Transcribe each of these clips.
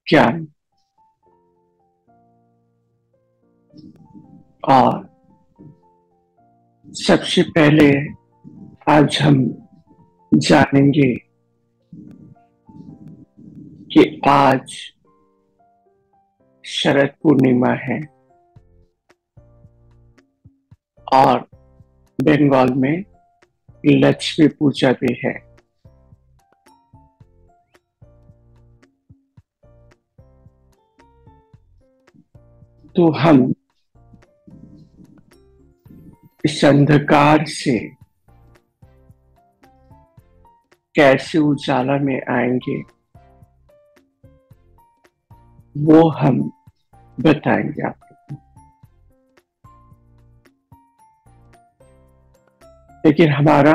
ज्ञान। और सबसे पहले आज हम जानेंगे कि आज शरद पूर्णिमा है और बंगाल में लक्ष्मी पूजा भी है। तो हम इस अंधकार से कैसे उजाला में आएंगे वो हम बताएंगे आपको। लेकिन हमारा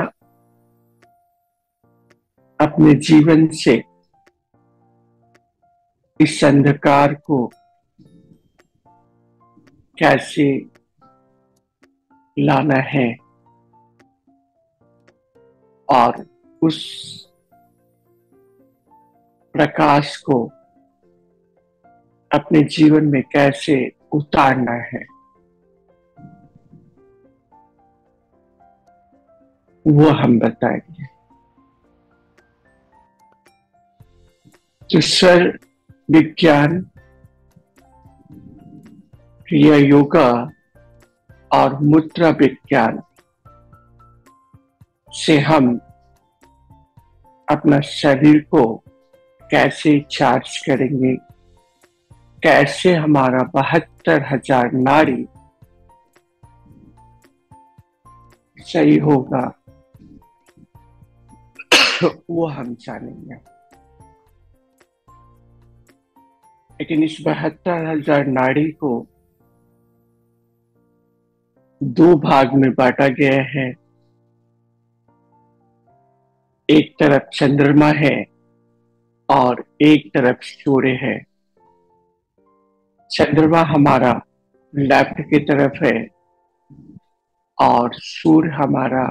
अपने जीवन से इस अंधकार को कैसे लाना है और उस प्रकाश को अपने जीवन में कैसे उतारना है वो हम बताएंगे। तो स्वर विज्ञान, क्रिया योगा और मुद्रा विज्ञान से हम अपना शरीर को कैसे चार्ज करेंगे, कैसे हमारा 72,000 नाड़ी सही होगा वो हम जानेंगे। लेकिन इस 72,000 नाड़ी को दो भाग में बांटा गया है। एक तरफ चंद्रमा है और एक तरफ सूर्य है। चंद्रमा हमारा लेफ्ट की तरफ है और सूर्य हमारा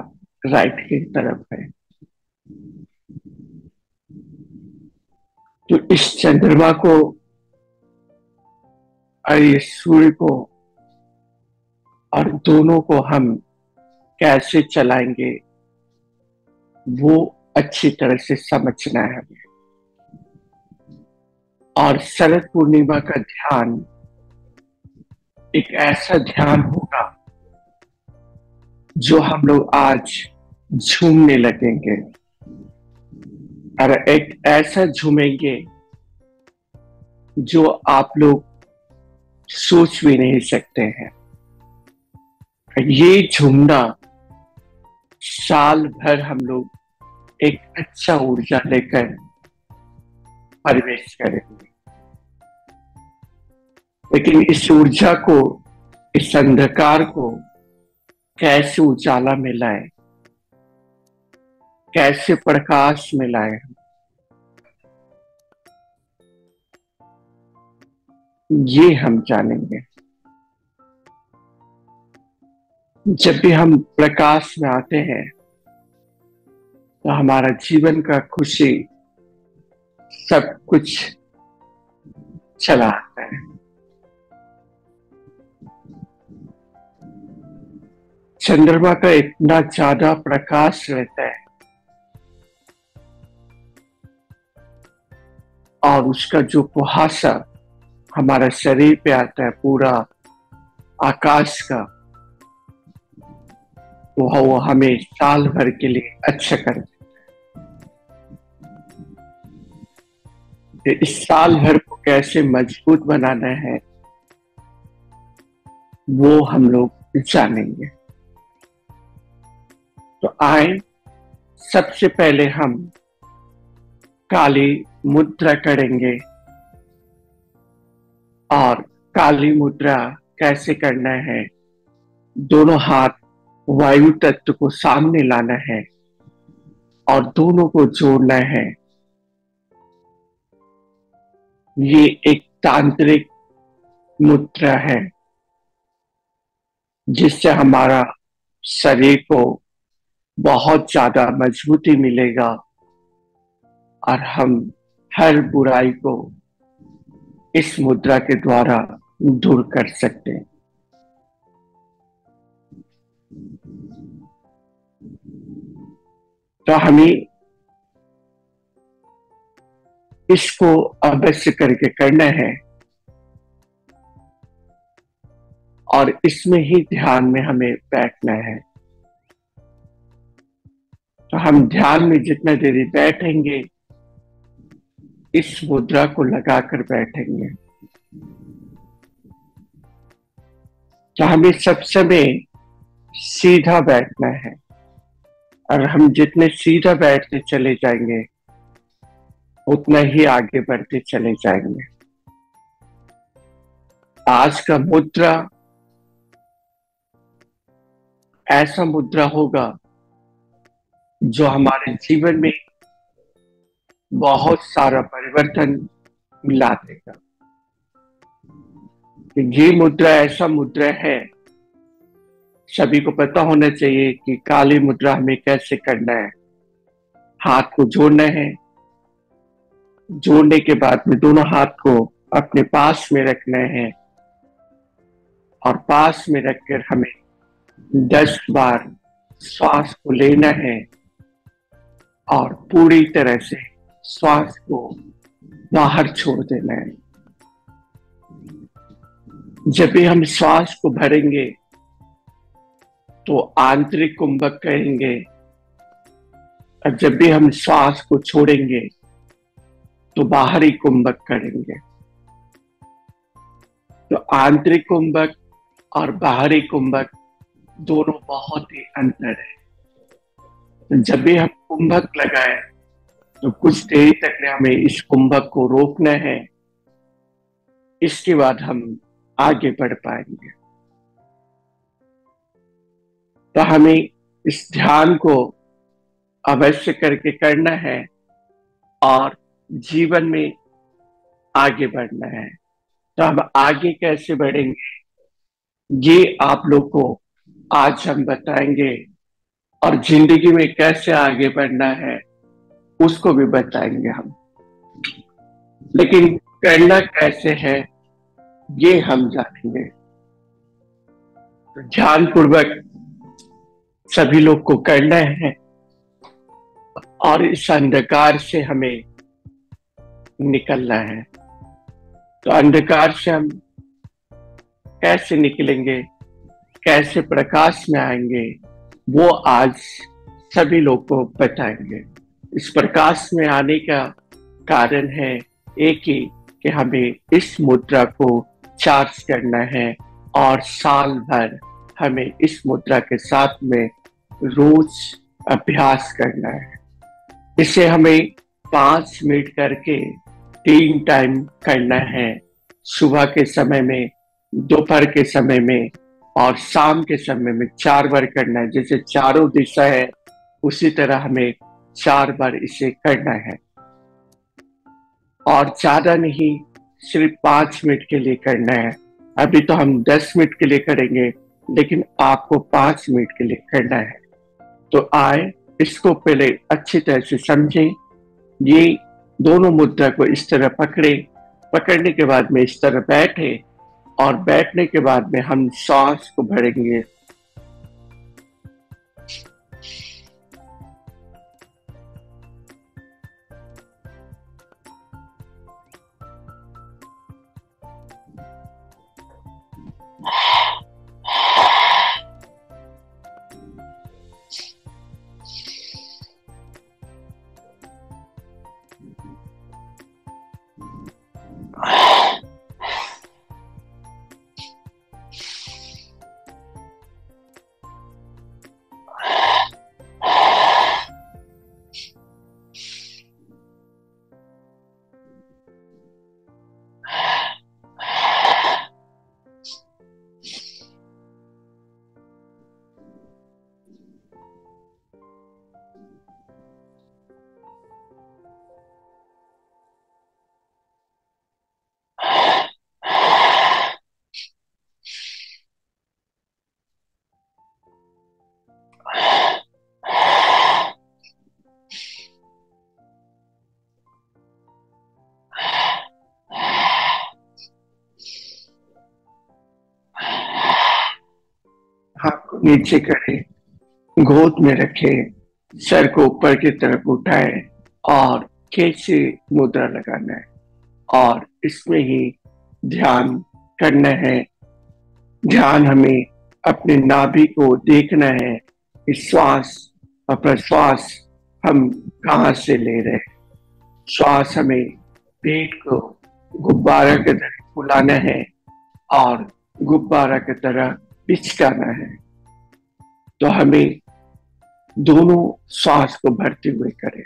राइट की तरफ है। तो इस चंद्रमा को और इस सूर्य को और दोनों को हम कैसे चलाएंगे वो अच्छी तरह से समझना है हमें। और शरद पूर्णिमा का ध्यान एक ऐसा ध्यान होगा जो हम लोग आज झूमने लगेंगे और एक ऐसा झूमेंगे जो आप लोग सोच भी नहीं सकते हैं। ये झूमना साल भर हम लोग एक अच्छा ऊर्जा लेकर प्रवेश करेंगे। लेकिन इस ऊर्जा को, इस अंधकार को कैसे उजाला में लाए, कैसे प्रकाश में लाए, ये हम जानेंगे। जब भी हम प्रकाश में आते हैं तो हमारा जीवन का खुशी सब कुछ चला आता है। चंद्रमा का इतना ज्यादा प्रकाश रहता है और उसका जो कुहासा हमारा शरीर पे आता है, पूरा आकाश का, वो हमें साल भर के लिए अच्छा कर देता है। इस साल भर को कैसे मजबूत बनाना है वो हम लोग जानेंगे। तो आए, सबसे पहले हम काली मुद्रा करेंगे। और काली मुद्रा कैसे करना है, दोनों हाथ वायु तत्व को सामने लाना है और दोनों को जोड़ना है। ये एक तांत्रिक मुद्रा है जिससे हमारा शरीर को बहुत ज्यादा मजबूती मिलेगा और हम हर बुराई को इस मुद्रा के द्वारा दूर कर सकते हैं। तो हमें इसको अवश्य करके करना है और इसमें ही ध्यान में हमें बैठना है। तो हम ध्यान में जितना देरी बैठेंगे, इस मुद्रा को लगाकर बैठेंगे, तो हमें सब समय सीधा बैठना है। और हम जितने सीधा बैठते चले जाएंगे, उतना ही आगे बढ़ते चले जाएंगे। आज का मुद्रा ऐसा मुद्रा होगा जो हमारे जीवन में बहुत सारा परिवर्तन ला देगा। ये मुद्रा ऐसा मुद्रा है, सभी को पता होना चाहिए कि काली मुद्रा हमें कैसे करना है। हाथ को जोड़ना है, जोड़ने के बाद में दोनों हाथ को अपने पास में रखना है और पास में रखकर हमें 10 बार श्वास को लेना है और पूरी तरह से श्वास को बाहर छोड़ देना है। जब भी हम श्वास को भरेंगे तो आंतरिक कुंभक करेंगे, और जब भी हम श्वास को छोड़ेंगे तो बाहरी कुंभक करेंगे। तो आंतरिक कुंभक और बाहरी कुंभक दोनों बहुत ही अंतर है। जब भी हम कुंभक लगाए तो कुछ देर तक हमें इस कुंभक को रोकना है, इसके बाद हम आगे बढ़ पाएंगे। तो हमें इस ध्यान को अवश्य करके करना है और जीवन में आगे बढ़ना है। तो हम आगे कैसे बढ़ेंगे, ये आप लोग को आज हम बताएंगे, और जिंदगी में कैसे आगे बढ़ना है उसको भी बताएंगे हम। लेकिन करना कैसे है ये हम जानेंगे। तो ध्यान पूर्वक सभी लोग को करना है और इस अंधकार से हमें निकलना है। तो अंधकार से हम कैसे निकलेंगे, कैसे प्रकाश में आएंगे, वो आज सभी लोग को बताएंगे। इस प्रकाश में आने का कारण है एक ही कि हमें इस मुद्रा को चार्ज करना है और साल भर हमें इस मुद्रा के साथ में रोज अभ्यास करना है। इसे हमें 5 मिनट करके 3 टाइम करना है। सुबह के समय में, दोपहर के समय में और शाम के समय में 4 बार करना है। जैसे चारों दिशा है उसी तरह हमें 4 बार इसे करना है और ज्यादा नहीं, सिर्फ 5 मिनट के लिए करना है। अभी तो हम 10 मिनट के लिए करेंगे, लेकिन आपको 5 मिनट के लिए करना है। तो आए इसको पहले अच्छी तरह से समझें। ये दोनों मुद्रा को इस तरह पकड़े, पकड़ने के बाद में इस तरह बैठे और बैठने के बाद में हम सांस को भरेंगे। को नीचे करें, गोद में रखें, सर को ऊपर की तरफ उठाएं और कैसे मुद्रा लगाना है और इसमें ही ध्यान करना है। ध्यान हमें अपने नाभि को देखना है कि श्वास और प्रश्वास हम कहाँ से ले रहे हैं। श्वास हमें पेट को गुब्बारा की तरह फुलाना है और गुब्बारा की तरह पिचकाना है। तो हमें दोनों श्वास को भरते हुए करें।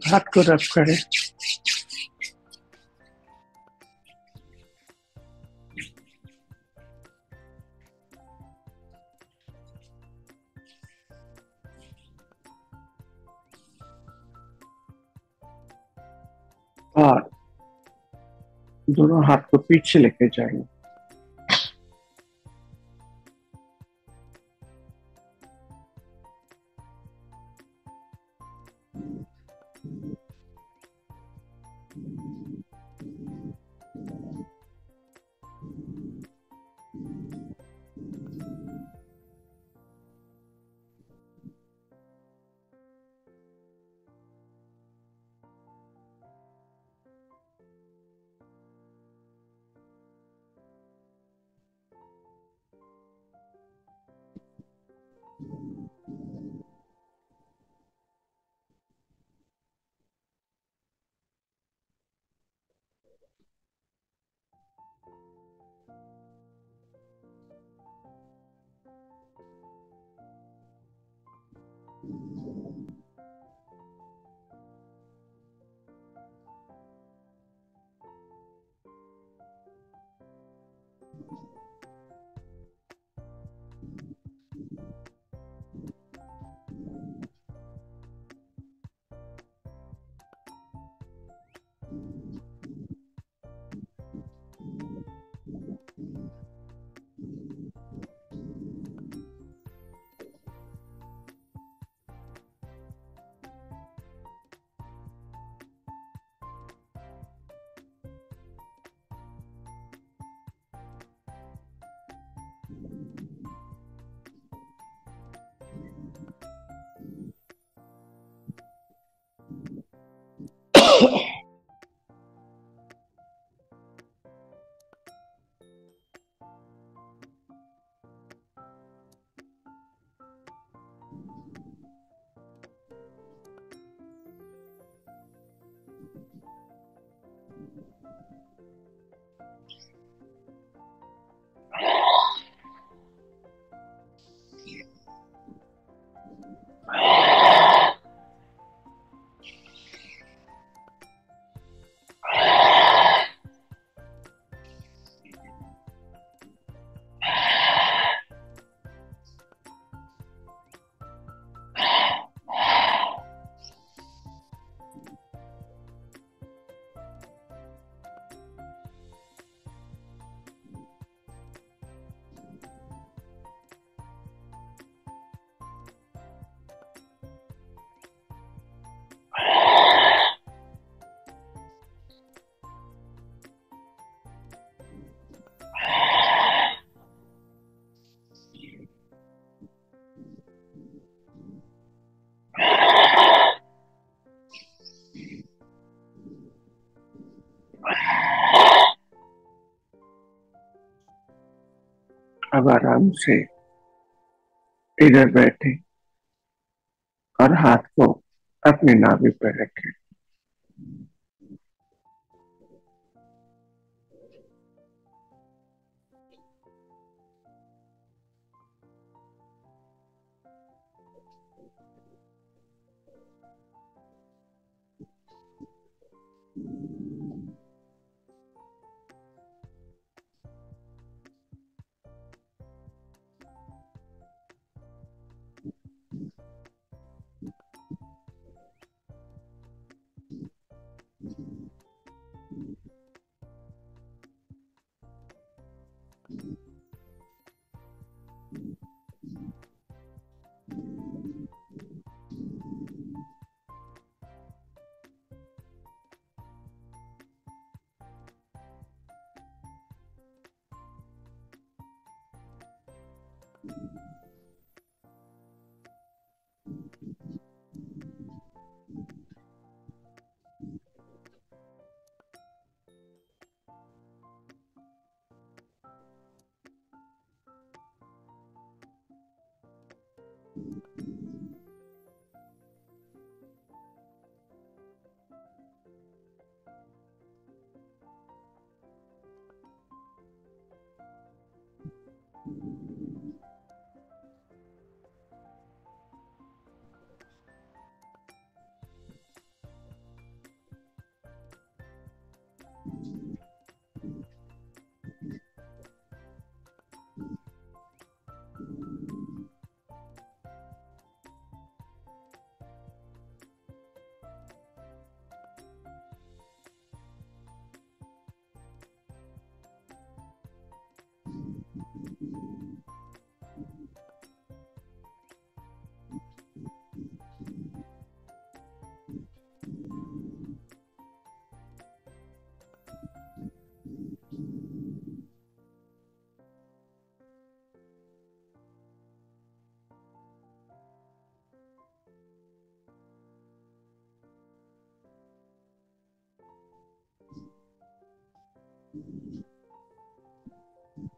हाथ को रब करें। और दोनों हाथ को पीछे लेके जाएंगे। अब आराम से इधर बैठे और हाथ को अपने नाभि पर रखें।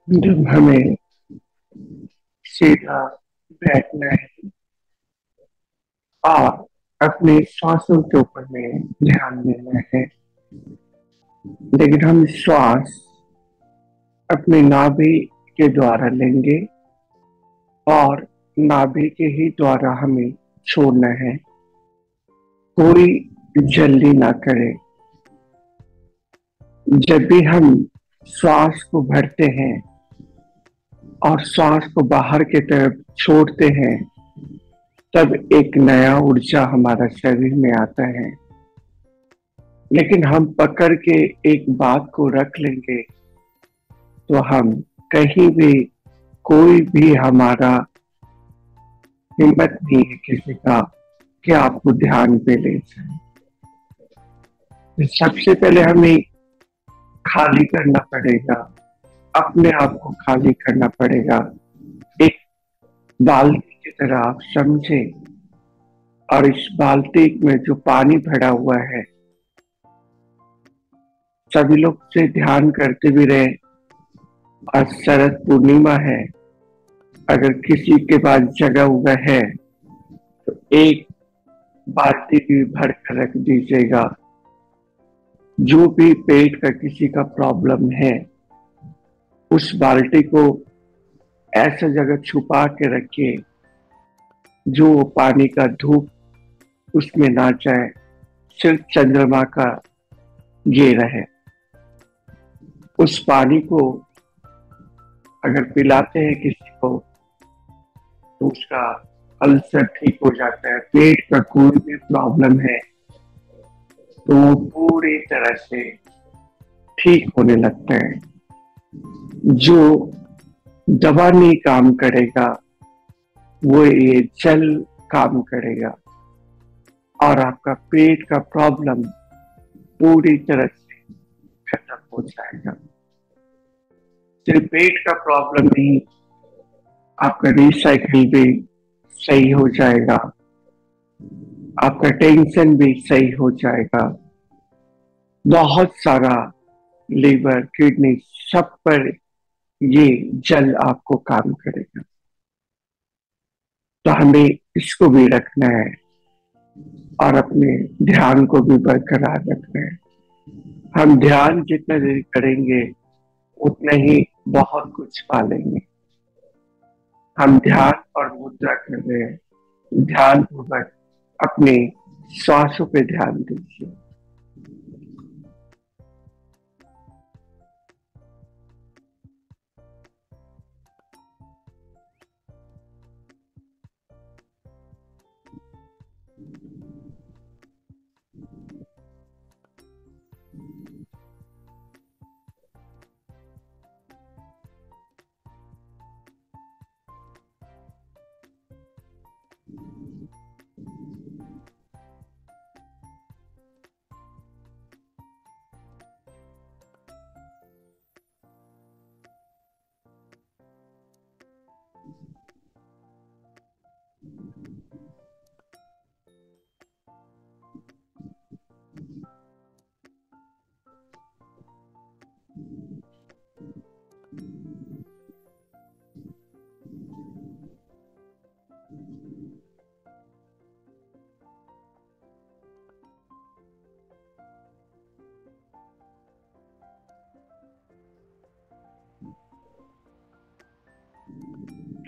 जब हमें सीधा बैठना है और अपने श्वासों के ऊपर में ध्यान देना है, लेकिन हम श्वास अपने नाभि के द्वारा लेंगे और नाभि के ही द्वारा हमें छोड़ना है। कोई जल्दी ना करे। जब भी हम श्वास को भरते हैं और श्वास को बाहर की तरफ छोड़ते हैं, तब एक नया ऊर्जा हमारा शरीर में आता है। लेकिन हम पकड़ के एक बात को रख लेंगे तो हम कहीं भी, कोई भी हमारा हिम्मत नहीं है किसी का कि आपको ध्यान पे ले जाए। तो सबसे पहले हमें खाली करना पड़ेगा, अपने आप को खाली करना पड़ेगा। एक बाल्टी की तरह आप समझे, और इस बाल्टी में जो पानी भरा हुआ है, सभी लोग से ध्यान करते भी रहे। आज शरद पूर्णिमा है, अगर किसी के पास जगह हुआ है तो एक बाल्टी भी भर कर रख दीजिएगा। जो भी पेट का किसी का प्रॉब्लम है, उस बाल्टी को ऐसा जगह छुपा के रखिए जो पानी का धूप उसमें ना जाए, सिर्फ चंद्रमा का ये रहे। उस पानी को अगर पिलाते हैं किसी को तो उसका अल्सर ठीक हो जाता है। पेट का कोई भी प्रॉब्लम है तो वो पूरी तरह से ठीक होने लगता है। जो दवा नहीं काम करेगा वो ये जल काम करेगा और आपका पेट का प्रॉब्लम पूरी तरह से खत्म हो जाएगा। सिर्फ पेट का प्रॉब्लम नहीं, आपका रिसाइकिल भी सही हो जाएगा, आपका टेंशन भी सही हो जाएगा। बहुत सारा लीवर, किडनी सब पर ये जल आपको काम करेगा। तो हमें इसको भी रखना है और अपने ध्यान को भी बरकरार रखना है। हम ध्यान जितना देर करेंगे उतना ही बहुत कुछ पालेंगे। हम ध्यान और मुद्रा कर रहे हैं, ध्यान पूर्वक अपने श्वासों पे ध्यान दीजिए।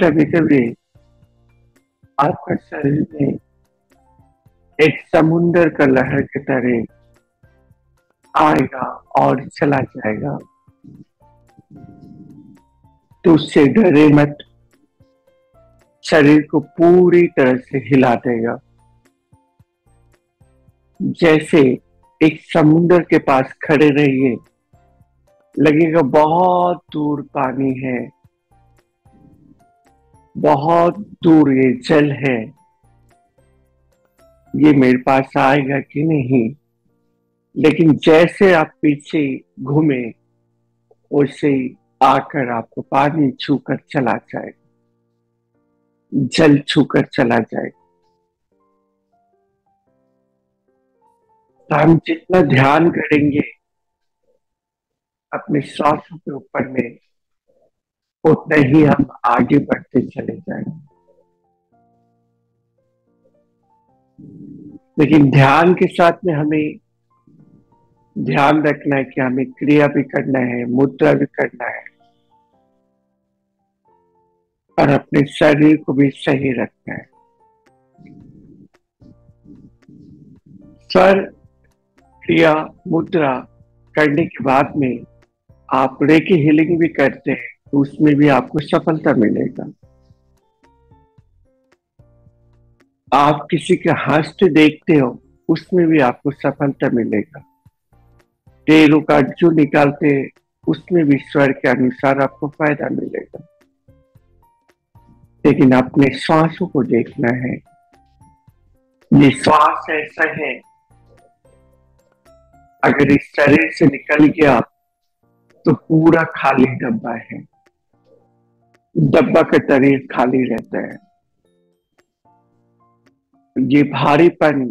कभी कभी आपका शरीर में एक समुंदर का लहर की तरह आएगा और चला जाएगा। तो उससे डरे मत, शरीर को पूरी तरह से हिला देगा। जैसे एक समुंदर के पास खड़े रहिए, लगेगा बहुत दूर पानी है, बहुत दूर ये जल है, ये मेरे पास आएगा कि नहीं। लेकिन जैसे आप पीछे घूमे, वैसे ही आकर आपको पानी छूकर चला जाएगा, जल छूकर चला जाएगा। तो हम जितना ध्यान करेंगे अपने श्वासों के ऊपर में, उतना ही हम आगे बढ़ते चले जाएंगे। लेकिन ध्यान के साथ में हमें ध्यान रखना है कि हमें क्रिया भी करना है, मुद्रा भी करना है और अपने शरीर को भी सही रखना है। स्वर, क्रिया, मुद्रा करने के बाद में आप रेकी हीलिंग भी करते हैं, तो उसमें भी आपको सफलता मिलेगा। आप किसी के हंसते देखते हो, उसमें भी आपको सफलता मिलेगा। टेरू का जो निकालते, उसमें भी स्वर के अनुसार आपको फायदा मिलेगा। लेकिन अपने श्वासों को देखना है। ये श्वास ऐसा है, अगर इस शरीर से निकल गया तो पूरा खाली डब्बा है, डब्बा का शरीर खाली रहता है। ये भारीपन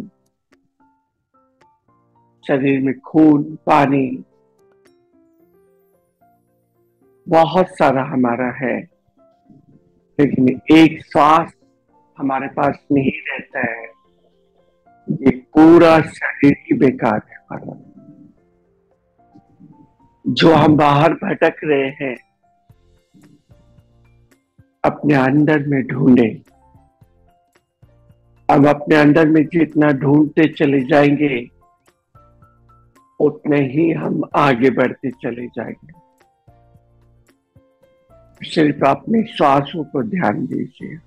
शरीर में, खून, पानी बहुत सारा हमारा है, लेकिन एक श्वास हमारे पास नहीं रहता है, ये पूरा शरीर ही बेकार है हमारा। जो हम बाहर भटक रहे हैं, अपने अंदर में ढूंढे। अब अपने अंदर में जितना ढूंढते चले जाएंगे, उतने ही हम आगे बढ़ते चले जाएंगे। सिर्फ अपने श्वासों पर ध्यान दीजिए।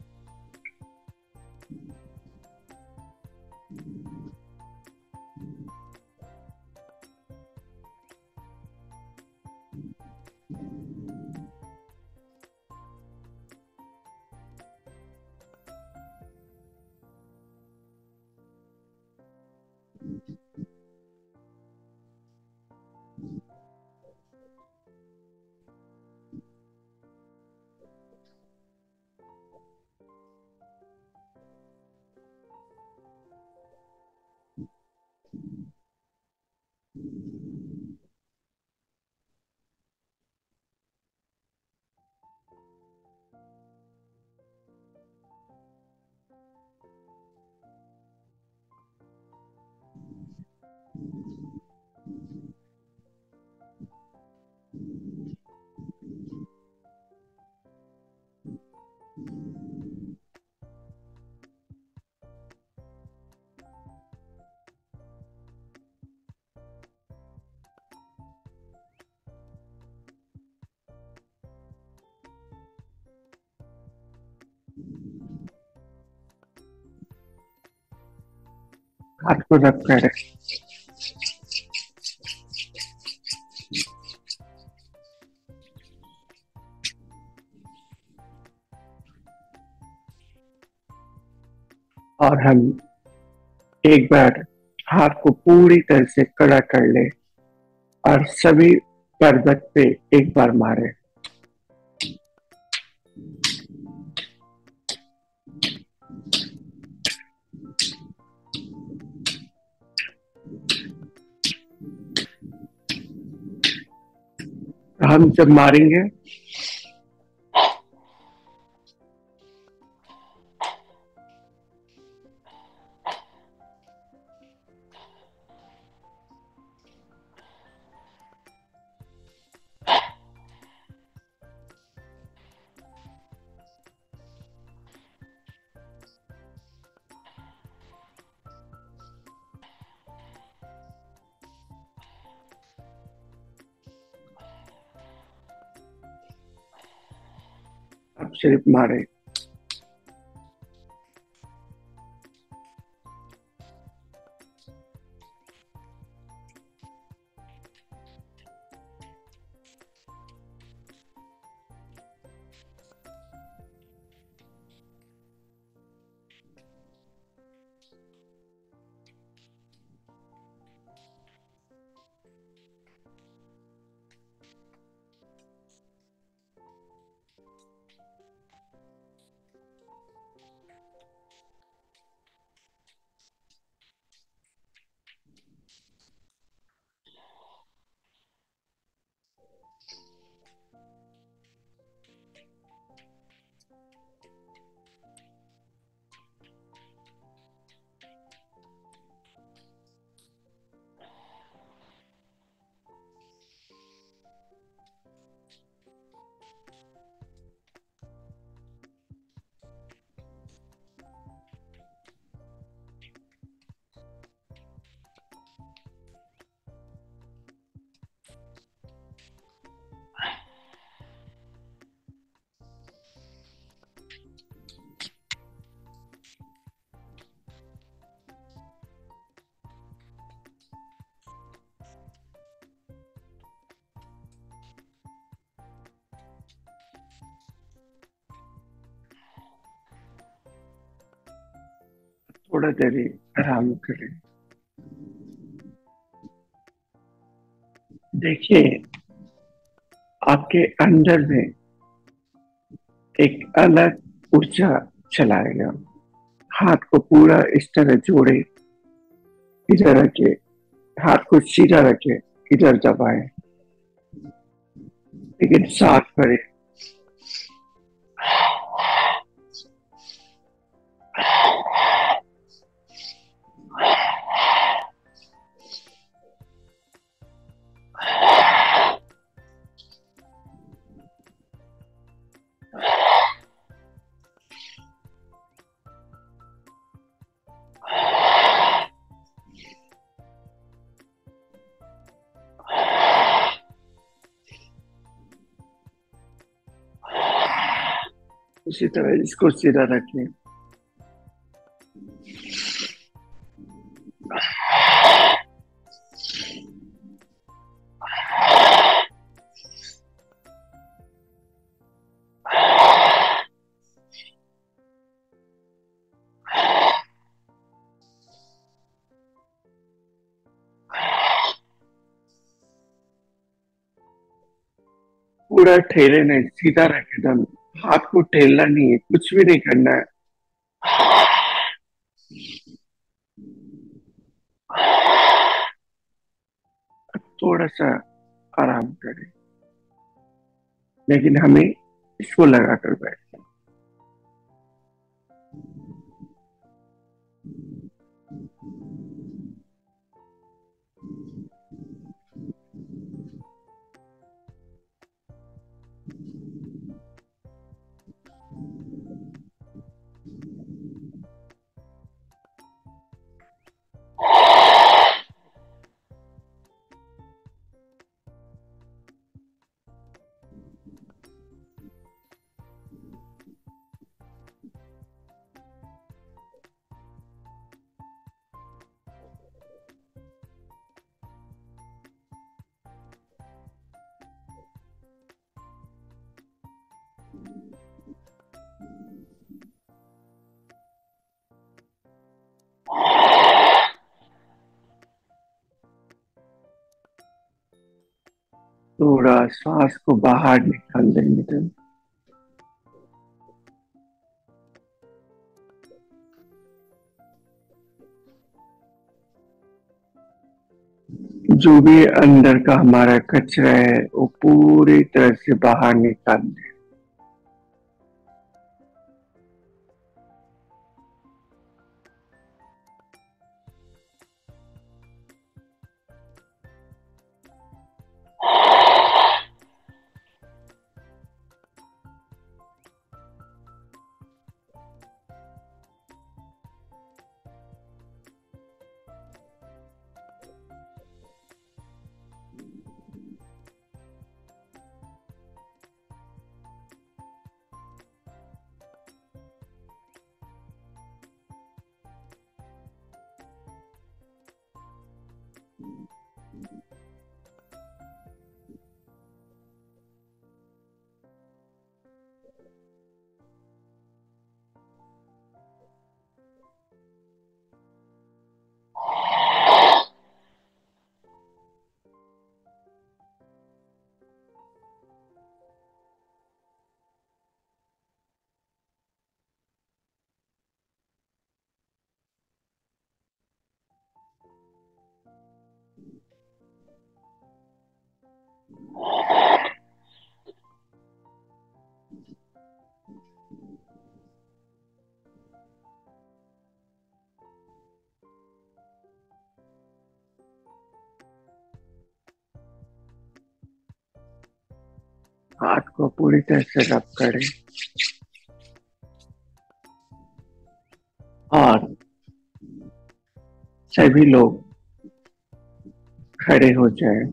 हाथ को रब करें। और हम एक बार हाथ को पूरी तरह से कड़ा कर ले और सभी पर्वत पे एक बार मारे। हम जब मारेंगे अब सिर्फ मारे। थोड़ा देर ही आराम करें। देखिए, आपके अंदर में एक अलग ऊर्जा चलाएगा। हाथ को पूरा इस तरह जोड़े, इधर रखे, हाथ को सीधा रखे, इधर दबाए, लेकिन साथ भरे। उसी तरह इसको सीधा रखें। पूरा ठेले नहीं, सीधा रखे एकदम। हाथ को ठेलना नहीं है, कुछ भी नहीं करना है। थोड़ा सा आराम करें, लेकिन हमें इसको लगा कर बैठना। थोड़ा श्वास को बाहर निकाल देंगे तो जो भी अंदर का हमारा कचरा है वो पूरी तरह से बाहर निकाल दें। हाथ को पूरी तरह से रब करें और सभी लोग खड़े हो जाएं।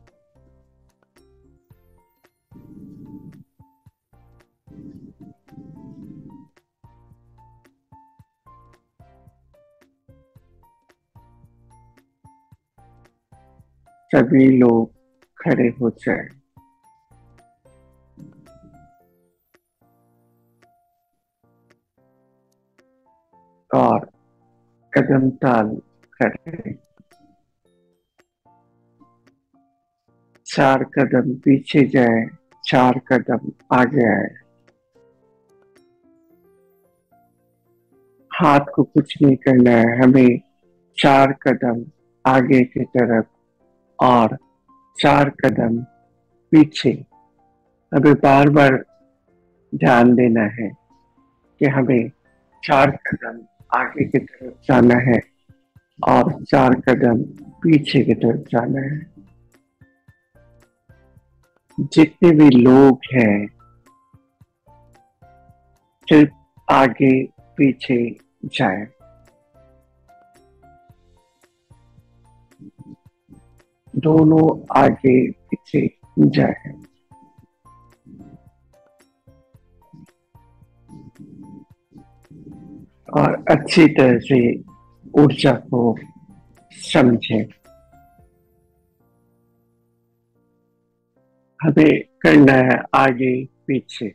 सभी लोग खड़े हो जाएं और कदम ताल करें। 4 कदम पीछे जाए, 4 कदम आगे आए। हाथ को कुछ नहीं करना है, हमें 4 कदम आगे की तरफ और 4 कदम पीछे। हमें बार बार ध्यान देना है कि हमें 4 कदम आगे की तरफ जाना है और 4 कदम पीछे की तरफ जाना है। जितने भी लोग हैं सिर्फ आगे पीछे जाए। दोनों आगे पीछे जाए और अच्छी तरह से ऊर्जा को समझें। हमें करना है आगे पीछे।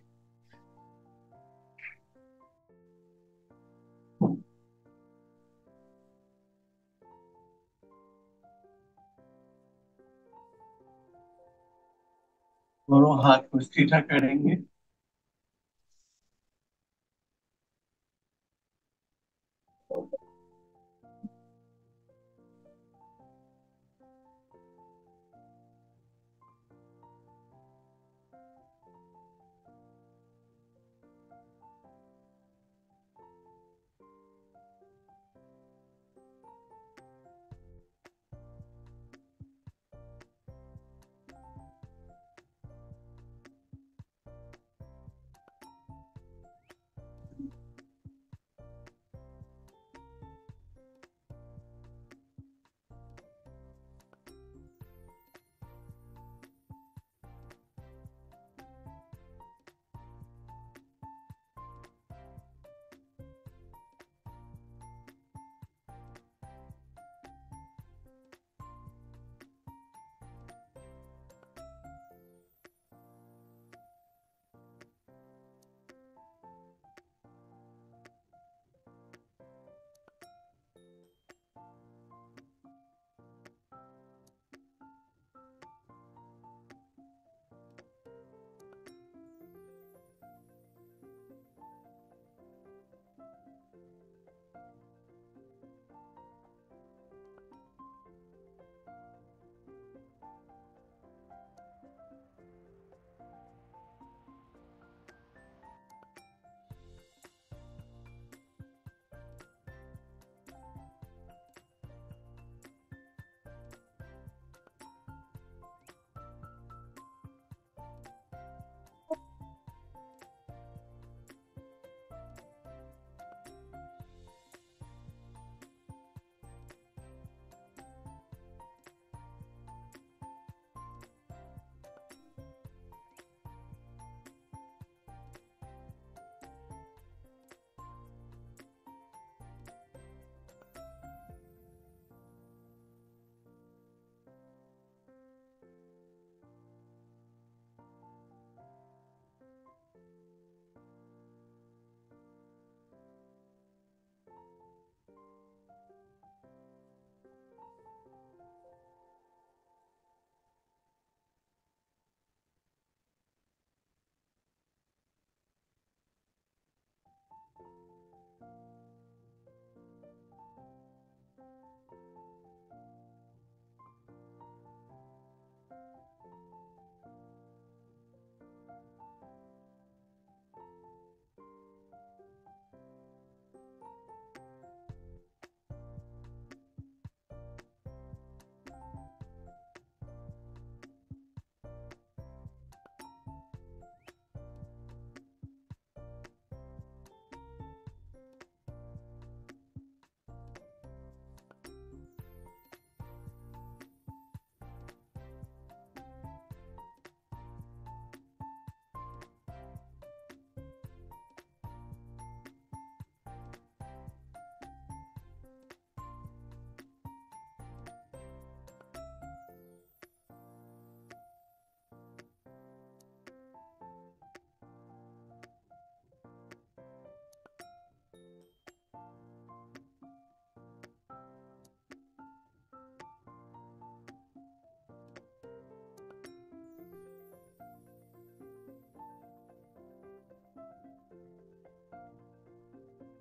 दोनों हाथ को सीधा करेंगे।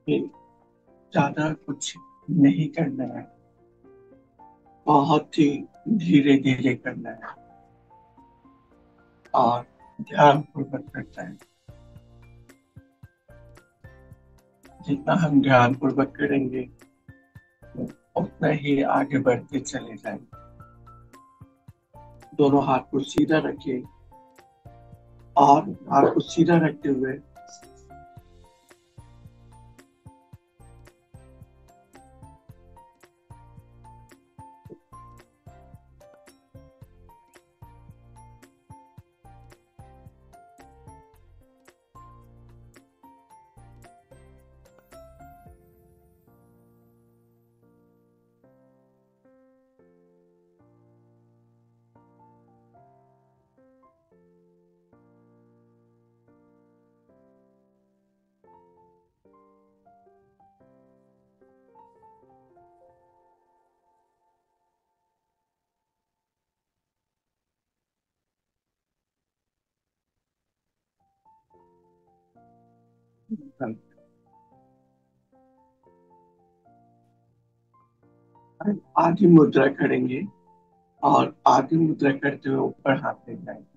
कि ज्यादा कुछ नहीं करना है, बहुत ही धीरे धीरे करना है और ध्यान पूर्वक करना है। जितना हम ध्यान पूर्वक करेंगे उतना ही आगे बढ़ते चले जाएंगे। दोनों हाथ को सीधा रखिए और हाथ को सीधा रखते हुए हम आदि मुद्रा करेंगे और आदि मुद्रा करते हुए ऊपर हाथ ले जाएंगे।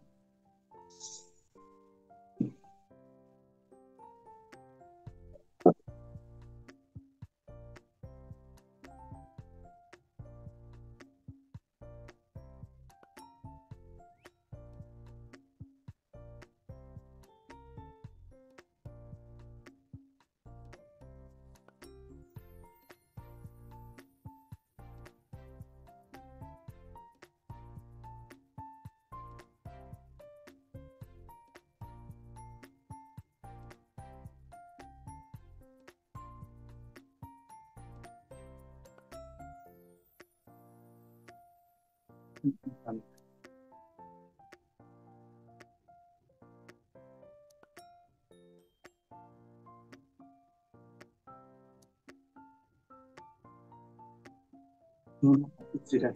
सीधा।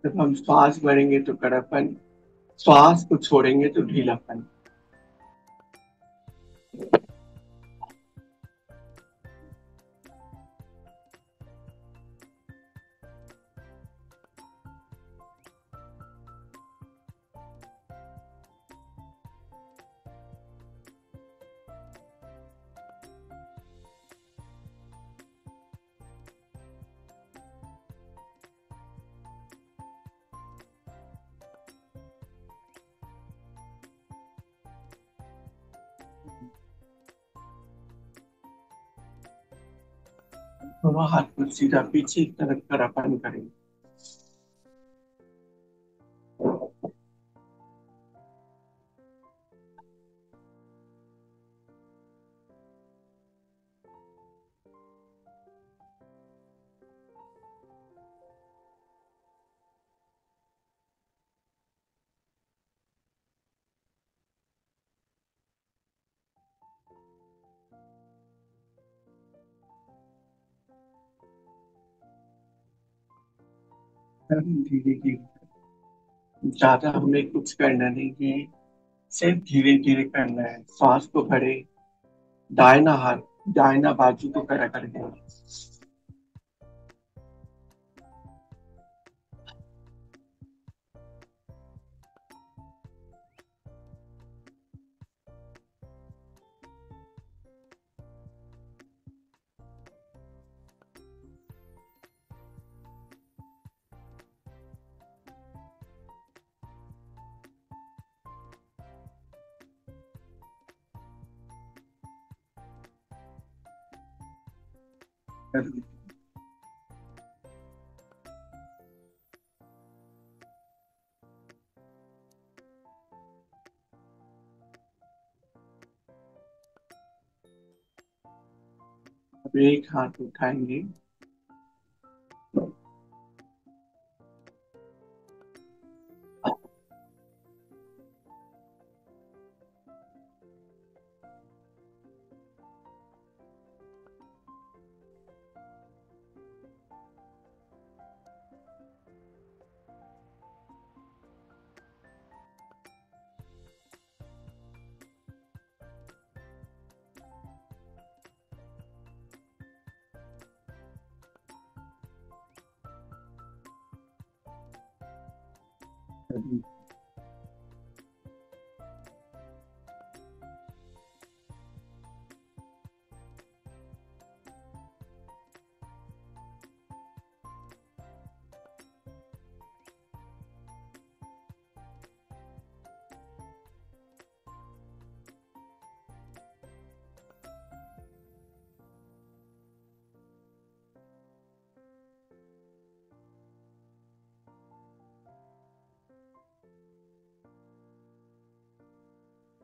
जब हम श्वास भरेंगे तो कड़कपन, श्वास को छोड़ेंगे तो ढीलापन। दोनों हाथ को सीधा पीछे की तरफ कड़कपन करेंगे। धीरे धीरे, ज्यादा हमें कुछ करना नहीं है, सिर्फ धीरे धीरे करना है। श्वास को भरे, दाहिना हाथ दाहिना बाजू को खड़ा कर देंगे। अब एक हाथ उठाएंगे,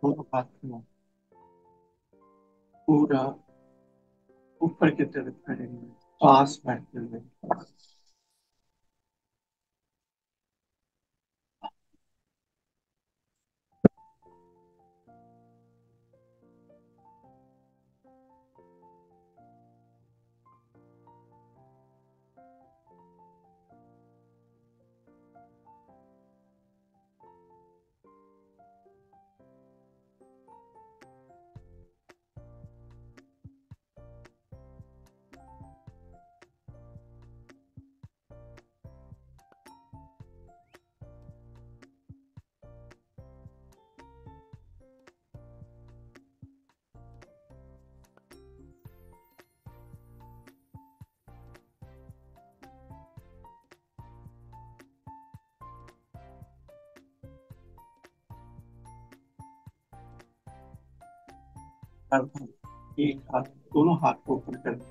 दोनों हाथ को पूरा ऊपर की तरफ करेंगे, श्वास भरते हुए। अब हम एक हाथ, दोनों हाथ को ऊपर कर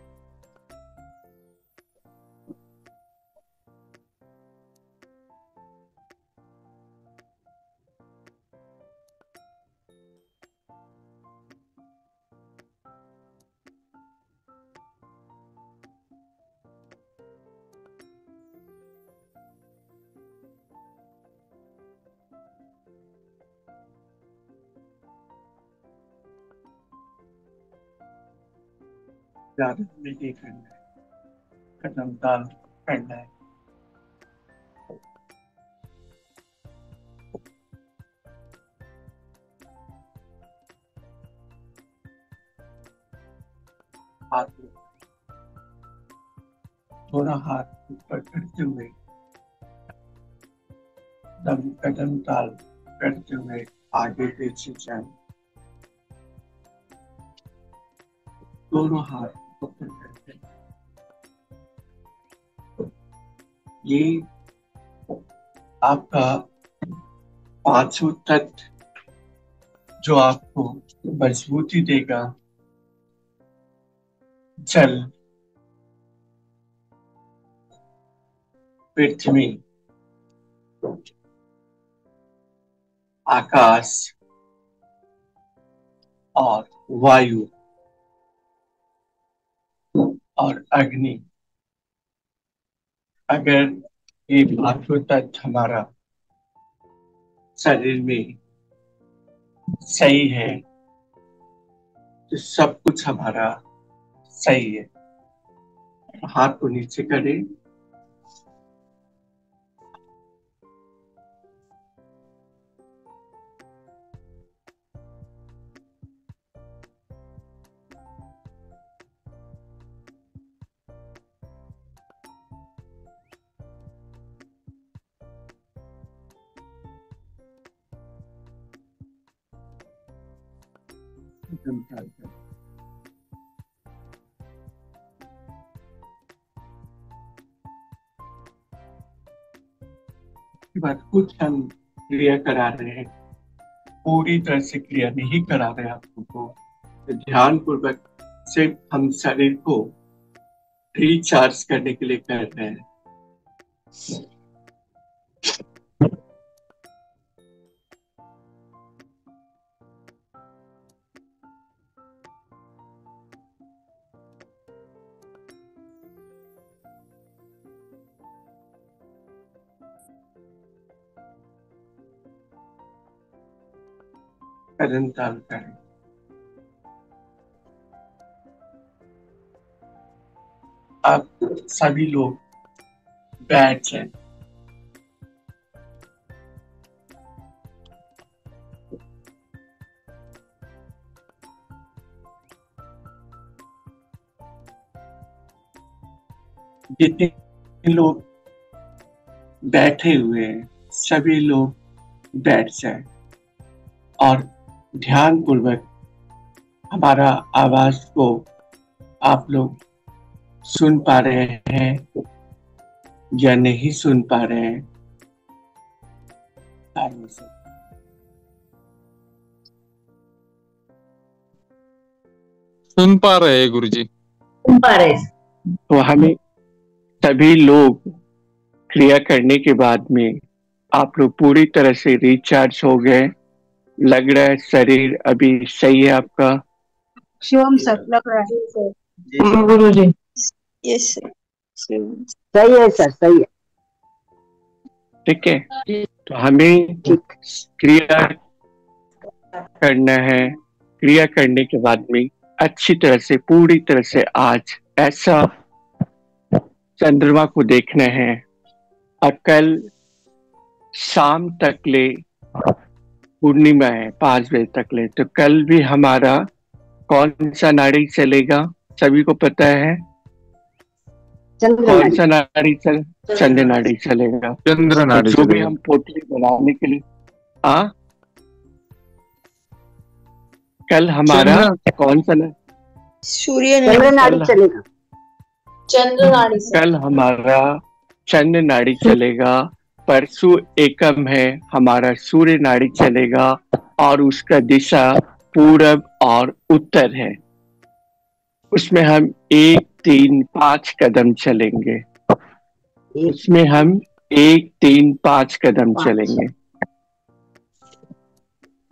ज्यादा नहीं करना है, कदम ताल करना है। हाथ, दोनों हाथ ऊपर करते हुए दम कदम ताल करते हुए आगे पीछे जाए। दोनों हाथ ऊपर करते, ये आपका पांचों तत्व जो आपको मजबूती देगा। जल, पृथ्वी, आकाश और वायु और अग्नि, अगर ये पांचों तत्व हमारा शरीर में सही है तो सब कुछ हमारा सही है। हाथ को नीचे करें, उसके बाद कुछ हम क्रिया करा रहे हैं, पूरी तरह से क्रिया नहीं करा रहे आपको को, तो ध्यान पूर्वक सिर्फ हम शरीर को रिचार्ज करने के लिए कर रहे हैं। कदम ताल करें। आप सभी लोग बैठ जाएं। जितने लोग बैठे हुए हैं सभी लोग बैठ जाएं और ध्यान पूर्वक हमारा आवाज को आप लोग सुन पा रहे हैं या नहीं सुन पा रहे हैं। सुन पा रहे हैं गुरुजी। सुन पा रहे। तो हमें सभी लोग क्रिया करने के बाद में आप लोग पूरी तरह से रिचार्ज हो गए, लग रहा है शरीर अभी सही है आपका? शिवम सर लग रहा है गुरुजी। यस सर, सही है सर, सही है। ठीक है, तो हमें क्रिया करना है। क्रिया करने के बाद में अच्छी तरह से, पूरी तरह से आज ऐसा चंद्रमा को देखना है और कल शाम तक ले पूर्णिमा है, 5 बजे तक ले। तो कल भी हमारा कौन सा नाड़ी चलेगा? सभी को पता है कौन सा नाड़ी चंद्र नाड़ी चलेगा। चंद्र नाड़ी जो भी हम पोटली बनाने के लिए कल हमारा कौन सा सूर्य नाड़ी चलेगा। चंद्र नाड़ी कल हमारा चंद्र नाड़ी चलेगा। परसों एकम है, हमारा सूर्य नाड़ी चलेगा और उसका दिशा पूरब और उत्तर है। उसमें हम 1, 3, 5 कदम चलेंगे। उसमें हम 1, 3, 5 कदम चलेंगे।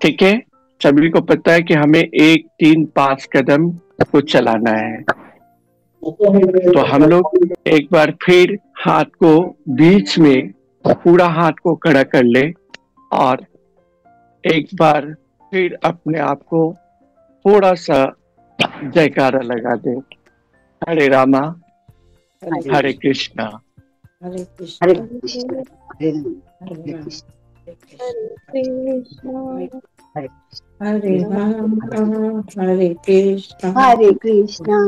ठीक है, सभी को पता है कि हमें 1, 3, 5 कदम को चलाना है। तो हम लोग एक बार फिर हाथ को बीच में, पूरा हाथ को खड़ा कर ले और एक बार फिर अपने आप को थोड़ा सा जयकारा लगा दे। हरे रामा हरे कृष्णा, हरे कृष्णा, हरे कृष्णा, हरे राम, हरे कृष्णा, हरे कृष्णा,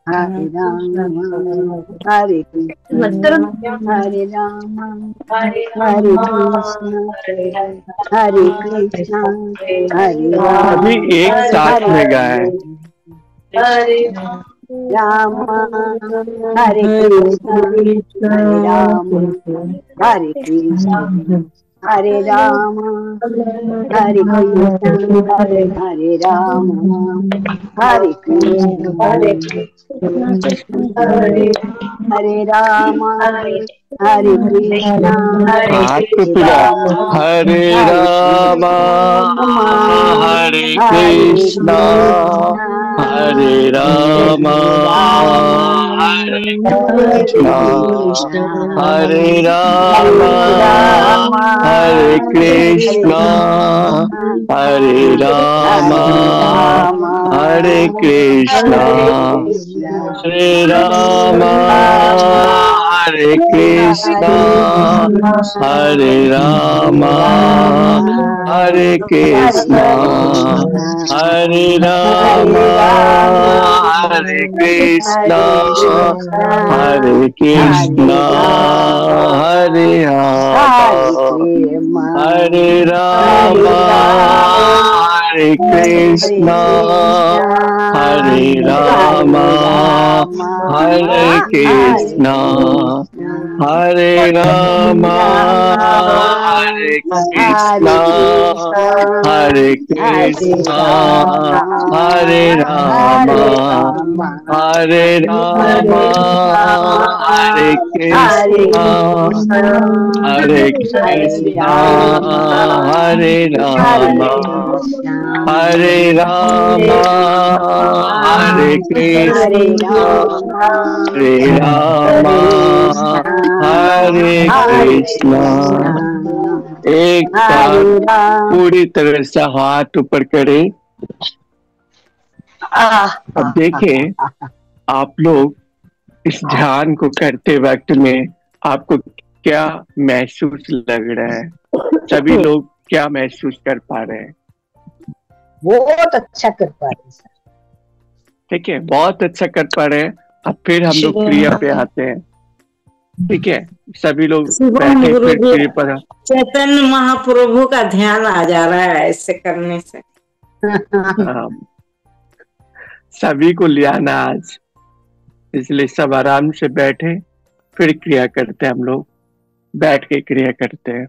हरे राम, हरे कृष्णा, हरे राम, हरे कृष्णा, हरे कृष्णा, हरे राम। अभी एक साथ में गाए। हरे राम, हरे कृष्णा, हरे राम, हरे कृष्णा, हरे राम, हरे कृष्णा, हरे राम, हरे कृष्णा, हरे राम, हरे कृष्णा, हरे राम, हरे कृष्णा, हरे राम, हरे कृष्णा, हरे राम, हरे कृष्णा, हरे राम, हरे कृष्णा, हरे राम, हरे कृष्णा, हरे राम, हरे कृष्णा, हरे राम, हरे कृष्णा, हरे कृष्णा, हरे राम, हरे राम, हरे कृष्णा, हरे राम, हरे कृष्णा, हरे राम, हरे कृष्णा, हरे कृष्णा, हरे राम, हरे राम, हरे कृष्णा, हरे कृष्णा, हरे राम, हरे राम, हरे कृष्णा, हरे राम, हरे कृष्णा। एक बार पूरी तरह से हाथ ऊपर करें। अब देखें आप लोग इस ध्यान को करते वक्त में आपको क्या महसूस लग रहा है? सभी लोग क्या महसूस कर पा रहे हैं? बहुत अच्छा कर पा रहे हैं सर। ठीक है, बहुत अच्छा कर पा रहे हैं। अब फिर हम लोग क्रिया पे आते हैं। ठीक है, सभी लोग शुभम बैठे गुरु फिर जी, कृपा। चैतन्य महाप्रभु का ध्यान आ जा रहा है ऐसे करने से। सभी को लिया ना आज, इसलिए सब आराम से बैठे फिर क्रिया करते हैं। हम लोग बैठ के क्रिया करते हैं।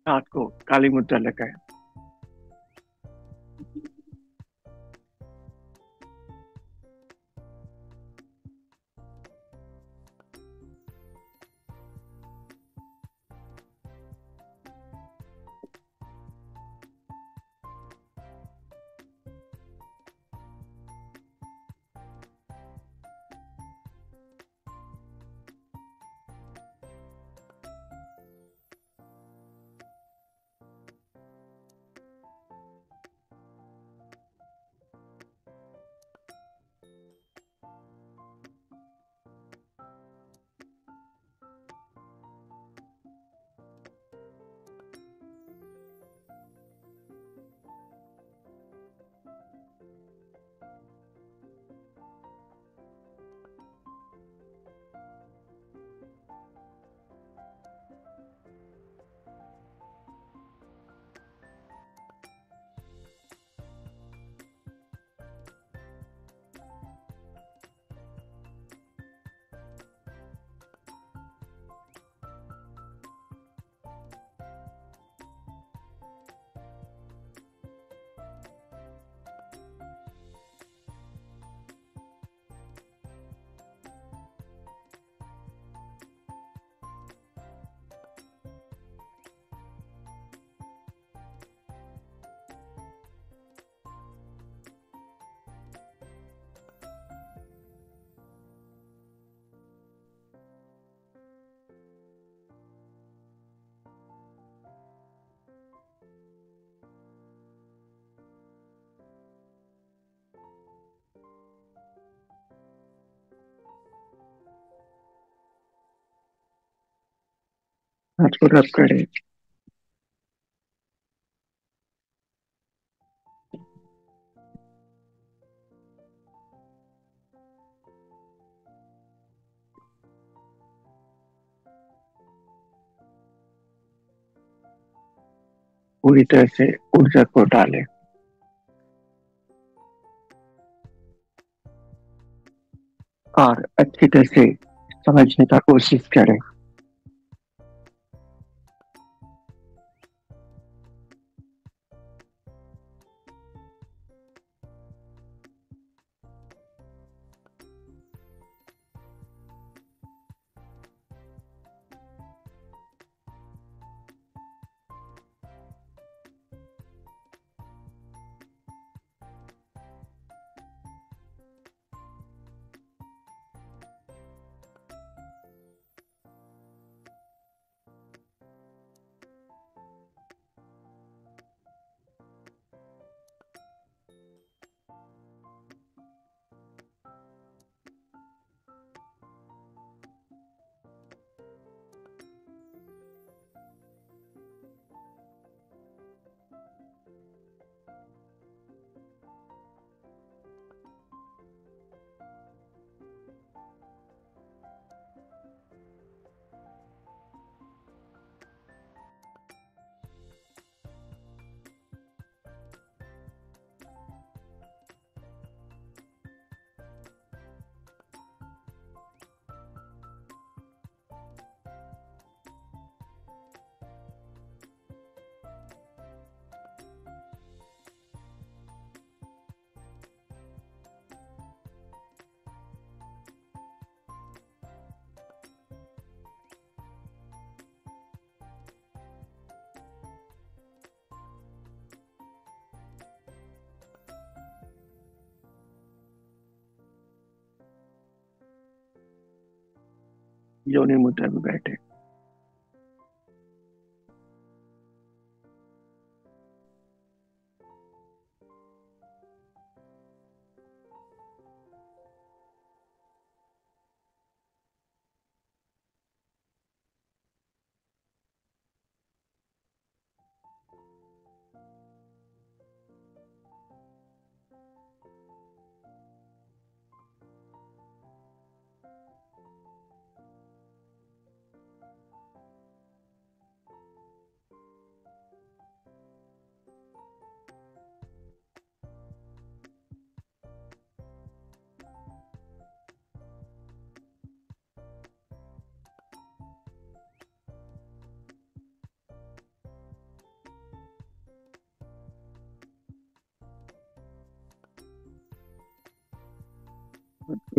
हाथ को काली मुद्रा लगाए। हाथ को रब करें। पूरी तरह से ऊर्जा को डालें और अच्छी तरह से समझने का कोशिश करें। योनि मुद्रा में बैठे।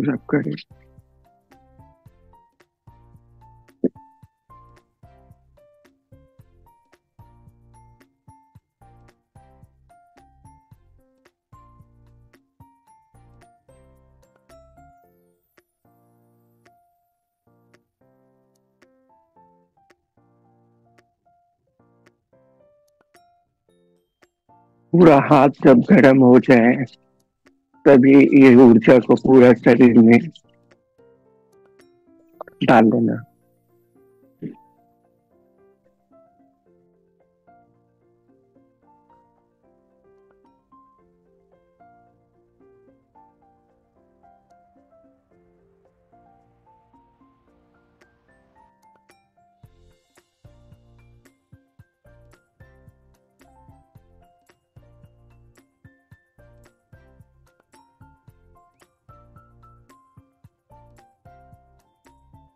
रब करे। पूरा हाथ जब गर्म हो जाए तभी ये ऊर्जा को पूरा शरीर में डाल देना।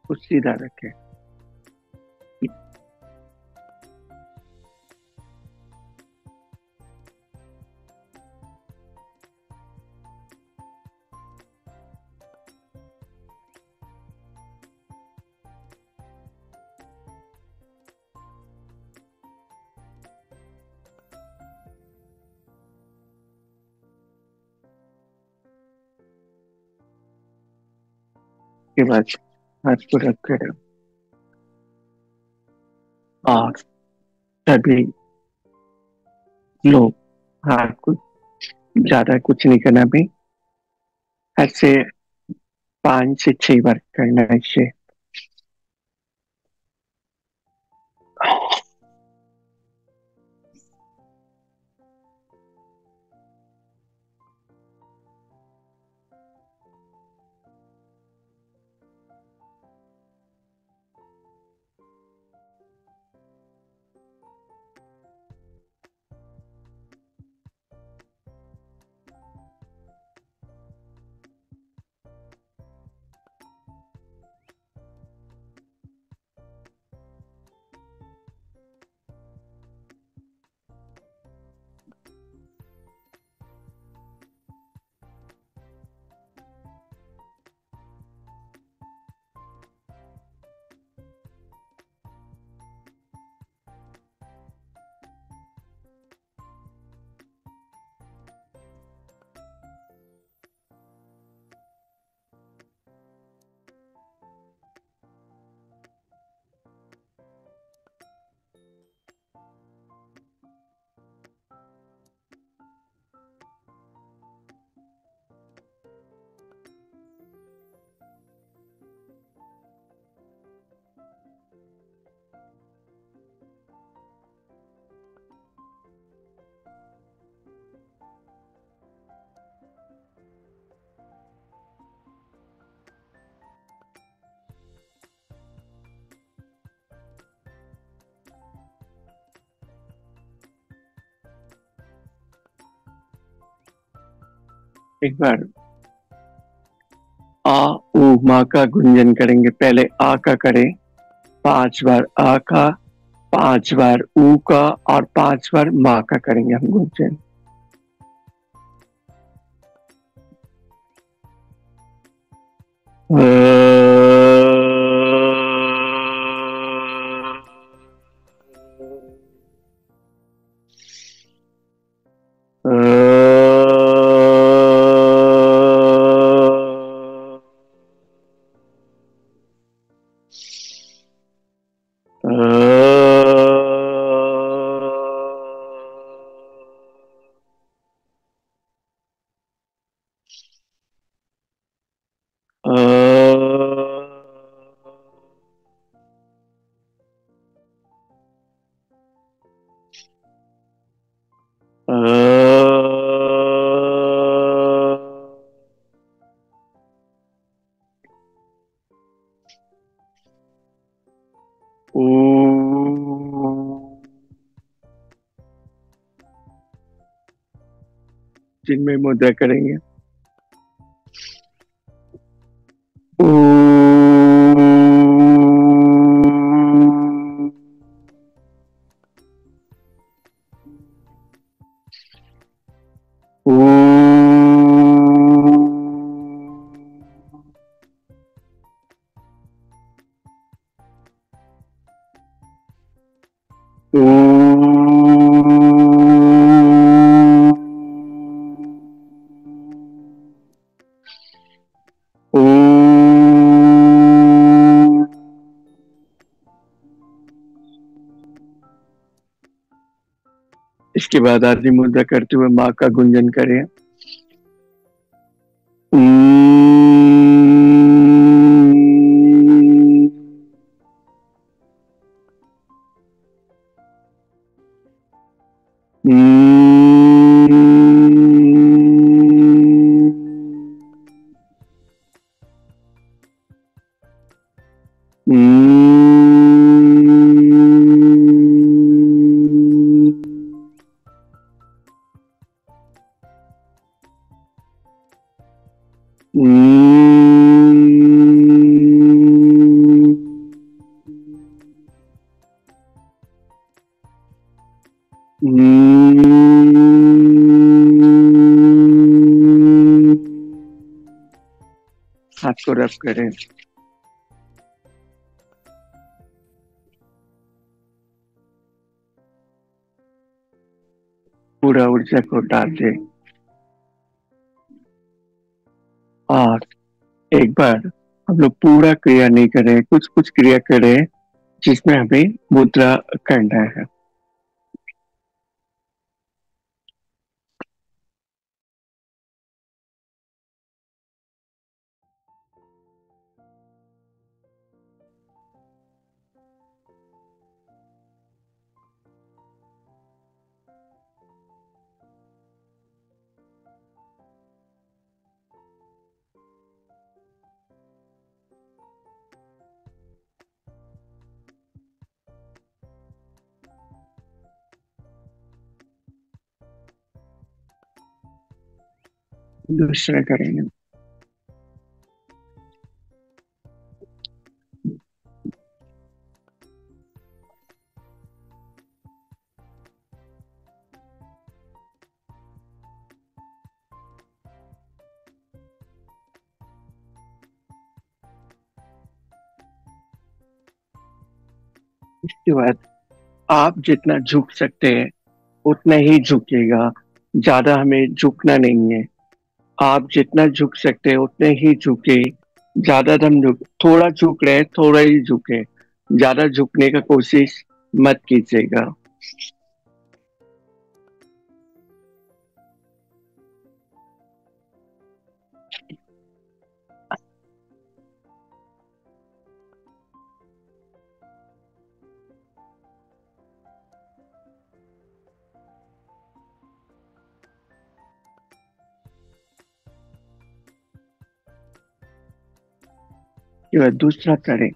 कुछ सीधा रखें। के बाद हाथ को रख कर और सभी लोग हाथ को ज्यादा कुछ नहीं करना भी, ऐसे 5 से 6 बार करना है इसे। एक बार आ ऊ माँ का गुंजन करेंगे। पहले आ का करें 5 बार आ का, 5 बार ऊ का और 5 बार माँ का करेंगे हम गुंजन। चिन्मय मुद्रा करेंगे। इसके बाद आदि मुद्रा करते हुए माँ का गुंजन करें। हाथ को रब करें। पूरा ऊर्जा को डाल दे और एक बार हम लोग पूरा क्रिया नहीं करें, कुछ कुछ क्रिया करें जिसमें हमें मुद्रा करना है। दूसरा करेंगे। इसके बाद आप जितना झुक सकते हैं उतना ही झुकिएगा, ज्यादा हमें झुकना नहीं है। आप जितना झुक सकते हैं उतने ही झुके, ज्यादा दम झुक, थोड़ा झुक रहे हैं थोड़ा ही झुके, ज्यादा झुकने का कोशिश मत कीजिएगा। इसके बाद दूसरा करें।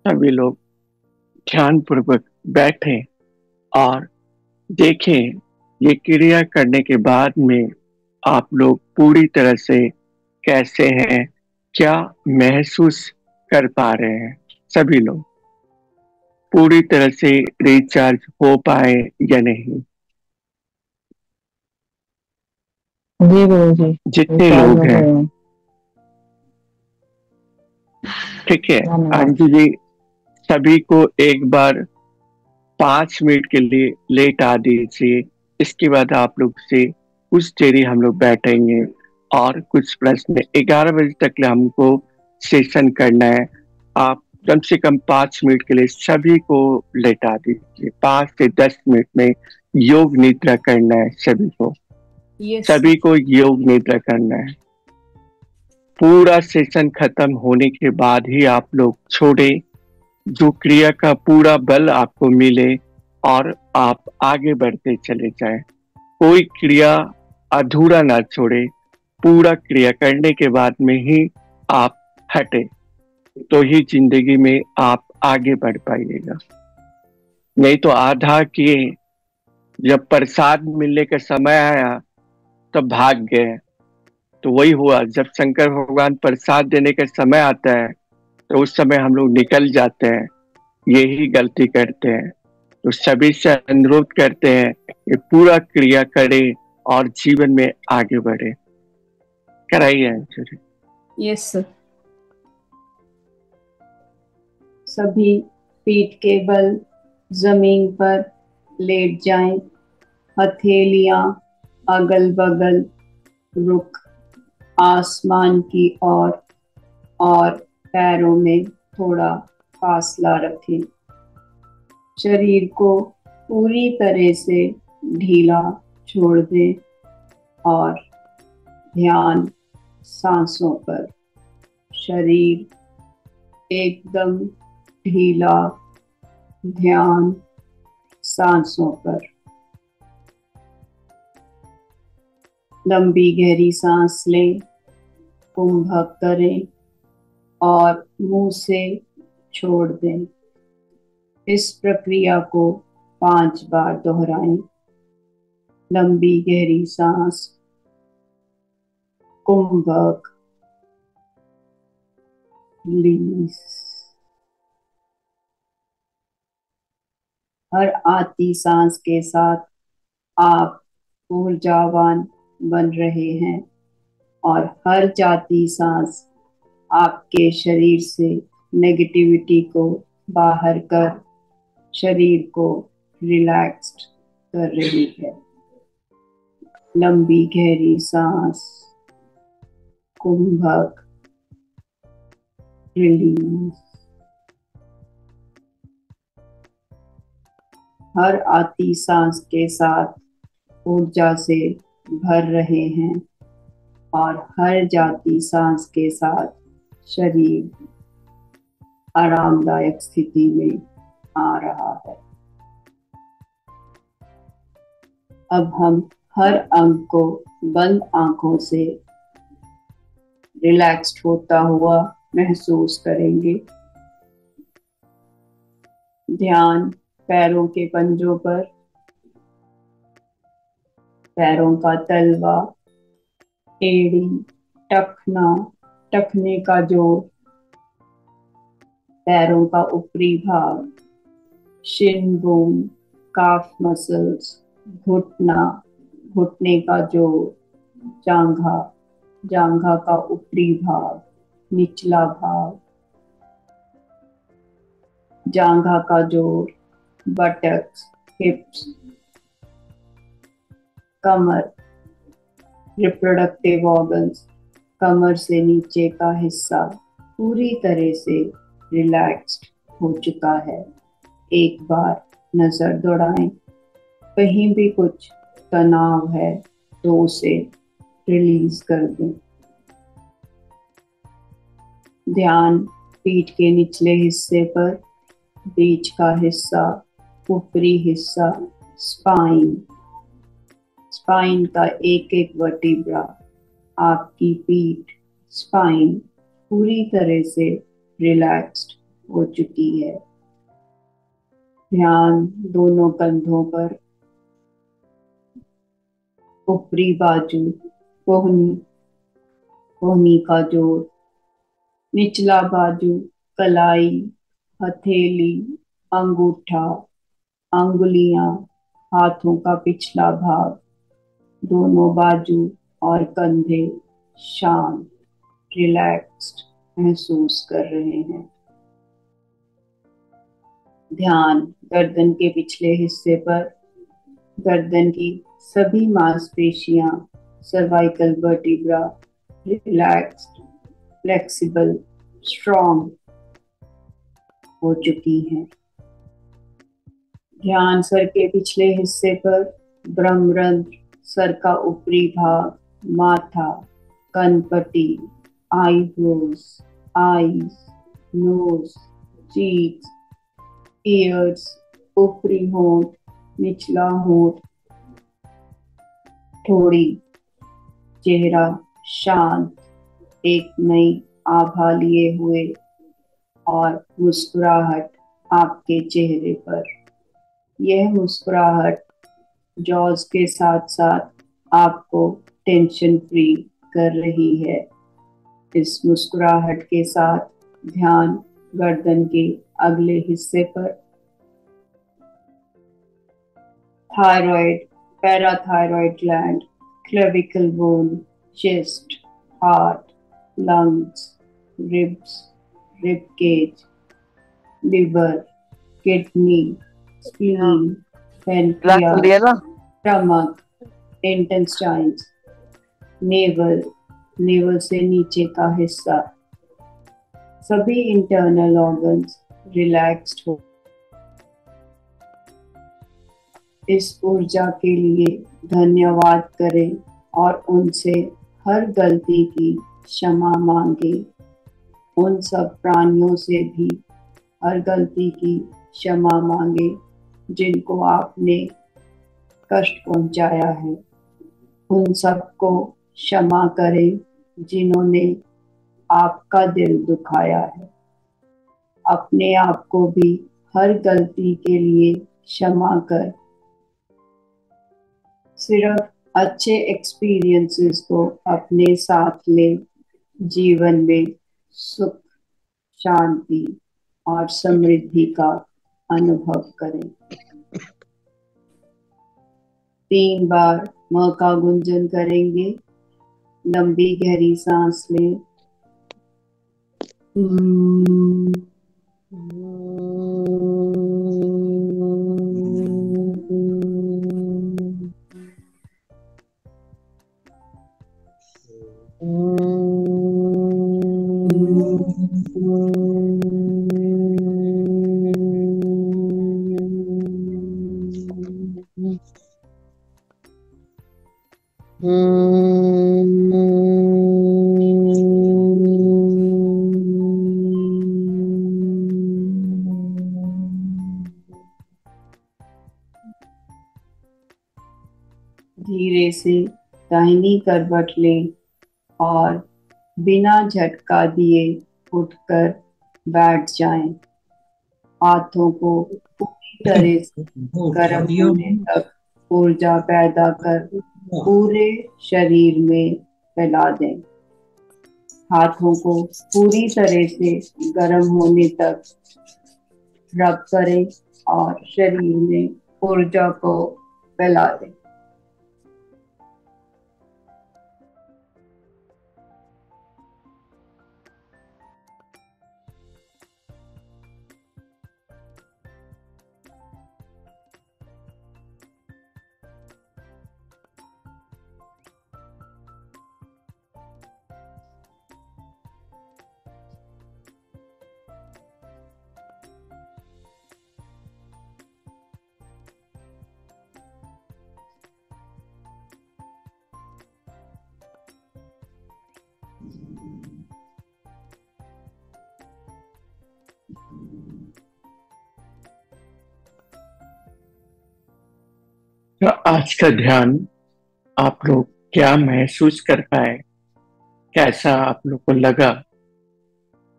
सभी लोग ध्यान पूर्वक बैठें और देखें ये क्रिया करने के बाद में आप लोग पूरी तरह से कैसे हैं, क्या महसूस कर पा रहे हैं। सभी लोग पूरी तरह से रिचार्ज हो पाए या नहीं। जी गुरु जी, जितने लोग हैं, ठीक है अंजू जी, सभी को एक बार 5 मिनट के लिए लेटा दीजिए। इसके बाद आप लोग से कुछ देरी हम लोग बैठेंगे और कुछ प्रश्न 11 बजे तक हमको सेशन करना है। आप कम से कम 5 मिनट के लिए सभी को लेटा दीजिए। 5 से 10 मिनट में योग निद्रा करना है सभी को। यस सभी को योग निद्रा करना है। पूरा सेशन खत्म होने के बाद ही आप लोग छोड़े, जो क्रिया का पूरा बल आपको मिले और आप आगे बढ़ते चले जाएं। कोई क्रिया अधूरा ना छोड़े, पूरा क्रिया करने के बाद में ही आप हटे, तो ही जिंदगी में आप आगे बढ़ पाइएगा। नहीं तो आधा किए, जब प्रसाद मिलने का समय आया तब भाग गए। तो वही हुआ, जब शंकर भगवान प्रसाद देने का समय आता है तो उस समय हम लोग निकल जाते हैं, यही गलती करते हैं। तो सभी से अनुरोध करते हैं कि पूरा क्रिया करें और जीवन में आगे बढ़े। कराइए आंसर। Yes sir. सभी पीठ के बल जमीन पर लेट जाएं, हथेलियां अगल बगल, रुख आसमान की ओर और पैरों में थोड़ा फासला रखें। शरीर को पूरी तरह से ढीला छोड़ दें और ध्यान सांसों पर। शरीर एकदम ढीला, ध्यान सांसों पर। लंबी गहरी सांस लें, कुंभक करें और मुंह से छोड़ दें। इस प्रक्रिया को 5 बार दोहराएं। लंबी गहरी सांस, कुंभक, रिलीज। हर आती सांस के साथ आप ऊर्जावान बन रहे हैं और हर जाती सांस आपके शरीर से नेगेटिविटी को बाहर कर शरीर को रिलैक्स्ड कर रही है। लंबी गहरी सांस, कुंभक, रिलीज। हर आती सांस के साथ ऊर्जा से भर रहे हैं और हर जाती सांस के साथ शरीर आरामदायक स्थिति में आ रहा है। अब हम हर अंग को बंद आंखों से रिलैक्स्ड होता हुआ महसूस करेंगे। ध्यान पैरों के पंजों पर, पैरों का तलवा, एड़ी, टखना, टखने का जोड़, पैरों का ऊपरी भाग, शिन बोन, काफ मसल्स, घुटना, घुटने का जोड़, जांघा, जांघा का ऊपरी भाग, निचला भाग, जांघा का जोड़, बटक्स, हिप्स, कमर, रिप्रोडक्टिव ऑर्गन्स, कमर से नीचे का हिस्सा पूरी तरह से रिलैक्स्ड हो चुका है। एक बार नजर दौड़ाएं, कहीं भी कुछ तनाव है तो उसे रिलीज कर दें। ध्यान पीठ के निचले हिस्से पर, बीच का हिस्सा, ऊपरी हिस्सा, स्पाइन, स्पाइन का एक एक वर्टिब्रा, आपकी पीठ, स्पाइन पूरी तरह से रिलैक्स्ड हो चुकी है। ध्यान दोनों कंधों पर, ऊपरी बाजू, कोहनी, कोहनी का जोड़, निचला बाजू, कलाई, हथेली, अंगूठा, अंगुलियां, हाथों का पिछला भाग, दोनों बाजू और कंधे शांत, रिलैक्स्ड महसूस कर रहे हैं। ध्यान गर्दन के पिछले हिस्से पर, गर्दन की सभी मांसपेशियां, cervical vertebra relaxed, flexible, strong हो चुकी हैं। ध्यान सर के पिछले हिस्से पर, ब्रह्मरंध्र, सर का ऊपरी भाग, माथा, कनपट्टी, eyebrows, eyes, nose, cheeks, ears, ऊपरी होंठ, निचला होंठ, थोड़ी, चेहरा शांत, एक नई आभा लिए हुए और मुस्कुराहट आपके चेहरे पर। यह मुस्कुराहट जॉज के साथ साथ आपको टेंशन फ्री कर रही है। इस मुस्कुराहट के साथ ध्यान गर्दन के अगले हिस्से पर, thyroid, parathyroid gland, clavicle bone, chest, heart, lungs, ribs, rib cage, liver, kidney, spleen, pancreas, stomach, intestines, navel, navel से नीचे का हिस्सा, सभी इंटरनल ऑर्गन्स रिलैक्स्ड हो। इस ऊर्जा के लिए धन्यवाद करें और उनसे हर गलती की क्षमा मांगे। उन सब प्राणियों से भी हर गलती की क्षमा मांगे जिनको आपने कष्ट पहुंचाया है। उन सबको क्षमा करें जिन्होंने आपका दिल दुखाया है। अपने आप को भी हर गलती के लिए क्षमा कर सिर्फ अच्छे एक्सपीरियंसेस को अपने साथ ले। जीवन में सुख, शांति और समृद्धि का अनुभव करें। 3 बार म का गुंजन करेंगे। लंबी गहरी सांस लें। धीरे से दाहिनी करवट लें और बिना झटका दिए उठकर बैठ जाएं। हाथों को पूरी तरह से गर्म होने तक ऊर्जा पैदा कर पूरे शरीर में फैला दें। हाथों को पूरी तरह से गर्म होने तक रब करें और शरीर में ऊर्जा को फैला दें। तो आज का ध्यान आप लोग क्या महसूस कर पाए, कैसा आप लोग को लगा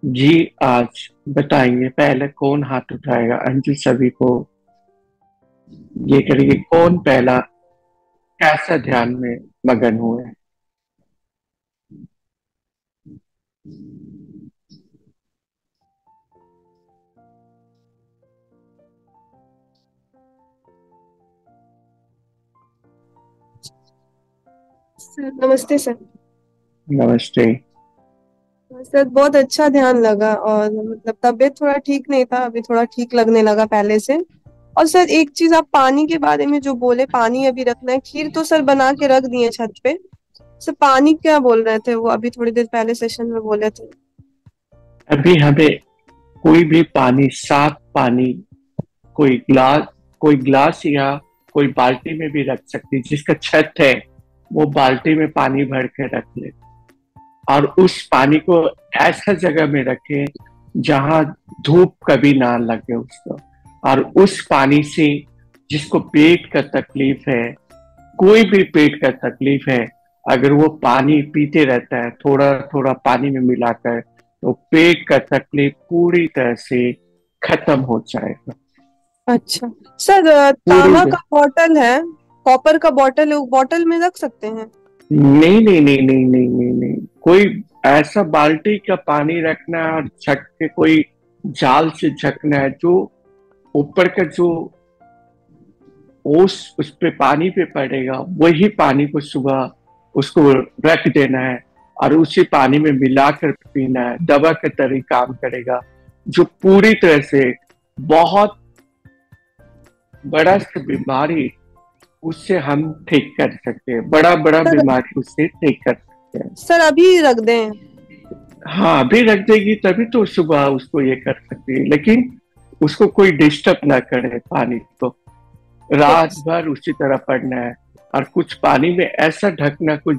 जी? आज बताएंगे। पहले कौन हाथ उठाएगा? अंजलि सभी को ये करेंगे, कौन पहला कैसा ध्यान में मगन हुए? सर नमस्ते सर। नमस्ते सर बहुत अच्छा ध्यान लगा और मतलब तबीयत थोड़ा ठीक नहीं था, अभी थोड़ा ठीक लगने लगा पहले से। और सर एक चीज आप पानी के बारे में जो बोले, पानी अभी रखना है। खीर तो सर बना के रख दिए छत पे। सर पानी क्या बोल रहे थे वो अभी थोड़ी देर पहले सेशन में बोले थे? अभी हमें कोई भी पानी, साफ पानी, कोई ग्लास या कोई बाल्टी में भी रख सकती है, जिसका छत है वो बाल्टी में पानी भर के रख ले और उस पानी को ऐसा जगह में रखे जहां धूप कभी ना लगे उसको। और उस पानी से जिसको पेट का तकलीफ है, कोई भी पेट का तकलीफ है, अगर वो पानी पीते रहता है थोड़ा थोड़ा पानी में मिलाकर, तो पेट का तकलीफ पूरी तरह से खत्म हो जाएगा। अच्छा सर, तांबा का बॉटल है, कॉपर का बॉटल है, वो बॉटल में रख सकते हैं? नहीं नहीं नहीं नहीं नहीं नहीं नहीं, कोई ऐसा बाल्टी का पानी रखना है और छक के कोई जाल से झकना है, जो ऊपर का जो ओस उस पे पानी पे पड़ेगा वही पानी को सुबह उसको रख देना है और उसी पानी में मिलाकर पीना है। दवा के तरह काम करेगा, जो पूरी तरह से बहुत बड़ा सी बीमारी उससे हम ठीक कर सकते हैं, बड़ा बड़ा बीमारी उससे ठीक कर सकते हैं। सर अभी रख दें? हाँ अभी रख देगी तभी तो सुबह उसको ये कर सकती है, लेकिन उसको कोई डिस्टर्ब ना करे, पानी को रात भर उसी तरह पड़ना है। और कुछ पानी में ऐसा ढकना, कोई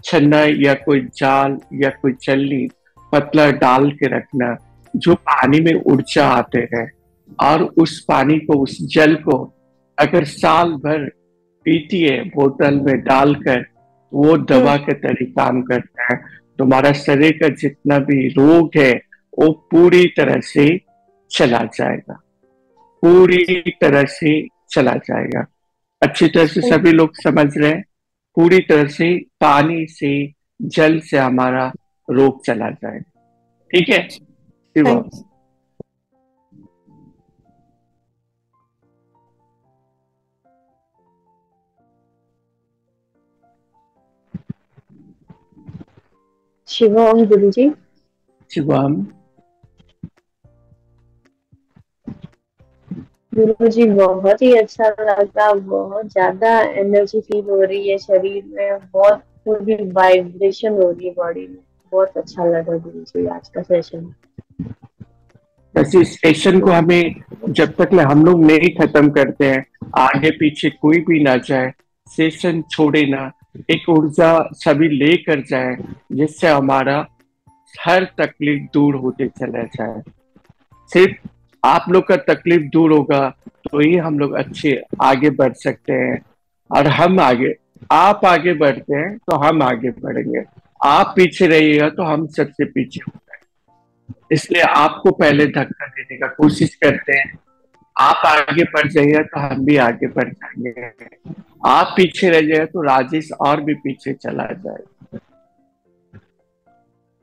छन्ना या कोई जाल या कोई छलनी पतला डाल के रखना जो पानी में ऊर्जा आते हैं, और उस पानी को, उस जल को अगर साल भर पीती है बोतल में डालकर, वो दवा के तरह काम करता है। तुम्हारा शरीर का जितना भी रोग है वो पूरी तरह से चला जाएगा, पूरी तरह से चला जाएगा। अच्छी तरह से सभी लोग समझ रहे हैं, पूरी तरह से पानी से, जल से हमारा रोग चला जाएगा। ठीक है शिवा? शिवम गुरु जी। शिवम गुरु जी बहुत ही अच्छा लगा, बहुत ज्यादा एनर्जी फील हो रही है शरीर में, बहुत पूरी वाइब्रेशन हो रही है बॉडी में, बहुत अच्छा लगा गुरु जी आज का सेशन। ऐसे सेशन को हमें जब तक हम लोग नहीं खत्म करते हैं, आगे पीछे कोई भी ना जाए, सेशन छोड़े ना, एक ऊर्जा सभी लेकर जाए जिससे हमारा हर तकलीफ दूर होते चला जाए। सिर्फ आप लोग का तकलीफ दूर होगा तो ही हम लोग अच्छे आगे बढ़ सकते हैं। और हम आगे, आप आगे बढ़ते हैं तो हम आगे बढ़ेंगे, आप पीछे रहिएगा तो हम सबसे पीछे हो जाएंगे। इसलिए आपको पहले धक्का देने का कोशिश करते हैं, आप आगे बढ़ जाइए तो हम भी आगे बढ़ जाएंगे, आप पीछे रह जाए तो राजेश और भी पीछे चला जाएगा।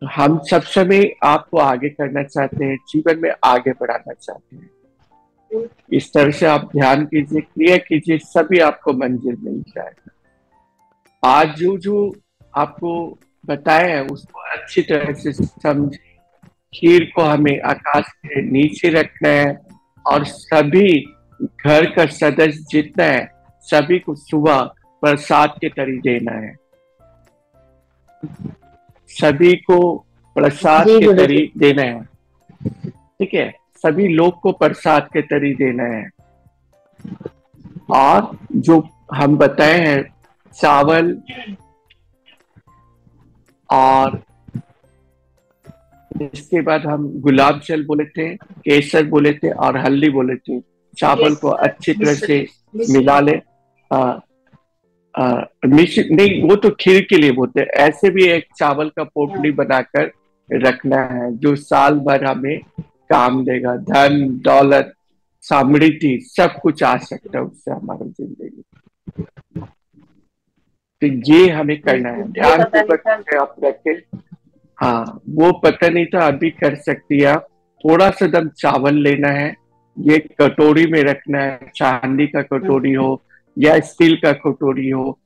तो हम सब समय आपको आगे करना चाहते हैं, जीवन में आगे बढ़ाना चाहते हैं। इस तरह से आप ध्यान कीजिए, क्रिया कीजिए, सभी आपको मंजिल मिल जाएगा। आज जो आपको बताया है उसको अच्छी तरह से समझे। खीर को हमें आकाश के नीचे रखना है और सभी घर का सदस्य जितना है सभी को सुबह प्रसाद के तरी देना है, सभी को प्रसाद के तरी देना है। ठीक है, सभी लोग को प्रसाद के तरी देना है। और जो हम बताए हैं चावल और इसके बाद हम गुलाब जल बोले थे, केसर बोले थे और हल्दी बोले थे। चावल को अच्छी तरह से मिला ले। नहीं, वो तो खीर के लिए बोलते हैं। ऐसे भी एक चावल का पोटली बनाकर रखना है जो साल भर हमें काम देगा। धन दौलत समृद्धि सब कुछ आ सकता है उससे हमारी जिंदगी। तो ये हमें करना है, ध्यान पूर्वक आप रखे। हाँ, वो पता नहीं था, अभी कर सकती है आप। थोड़ा सा दम चावल लेना है, ये कटोरी में रखना है, चांदी का कटोरी हो या स्टील का कटोरी हो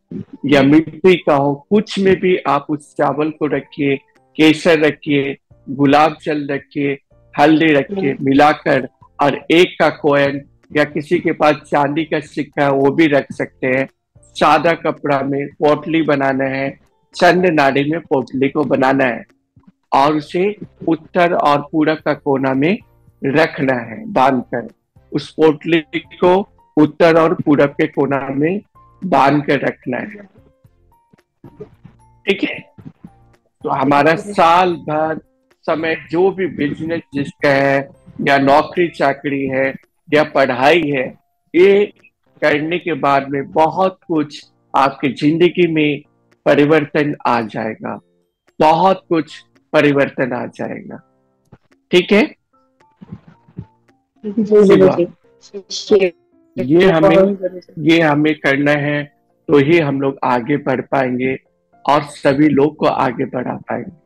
या मिट्टी का हो, कुछ में भी आप उस चावल को रखिए, केसर रखिए, गुलाब जल रखिए, हल्दी रखिए, मिलाकर, और एक का कॉइन या किसी के पास चांदी का सिक्का है वो भी रख सकते हैं। सादा कपड़ा में पोटली बनाना है, चंद नाड़ी में पोटली को बनाना है और उसे उत्तर और पूरब का कोना में रखना है बांधकर। उस पोटली को उत्तर और पूरब के कोना में बांध कर रखना है। ठीक है, तो हमारा साल भर समय जो भी बिजनेस जिसका है या नौकरी चाकरी है या पढ़ाई है, ये करने के बाद में बहुत कुछ आपकी जिंदगी में परिवर्तन आ जाएगा, बहुत कुछ परिवर्तन आ जाएगा। ठीक है, ये हमें करना है, तो ही हम लोग आगे बढ़ पाएंगे और सभी लोग को आगे बढ़ा पाएंगे।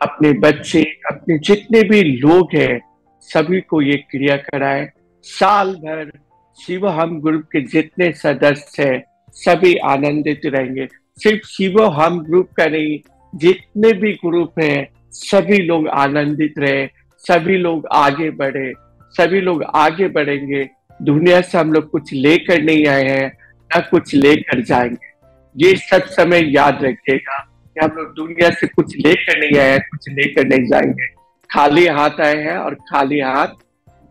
अपने बच्चे, अपने जितने भी लोग हैं, सभी को ये क्रिया कराए। साल भर शिव हम ग्रुप के जितने सदस्य हैं सभी आनंदित रहेंगे। सिर्फ शिव हम ग्रुप का नहीं, जितने भी ग्रुप हैं सभी लोग आनंदित रहे, सभी लोग आगे बढ़े, सभी लोग आगे बढ़ेंगे। दुनिया से हम लोग कुछ लेकर नहीं आए हैं, ना कुछ लेकर जाएंगे। ये सब समय याद रखिएगा कि हम लोग दुनिया से कुछ लेकर नहीं आए हैं, कुछ लेकर नहीं जाएंगे। खाली हाथ आए हैं और खाली हाथ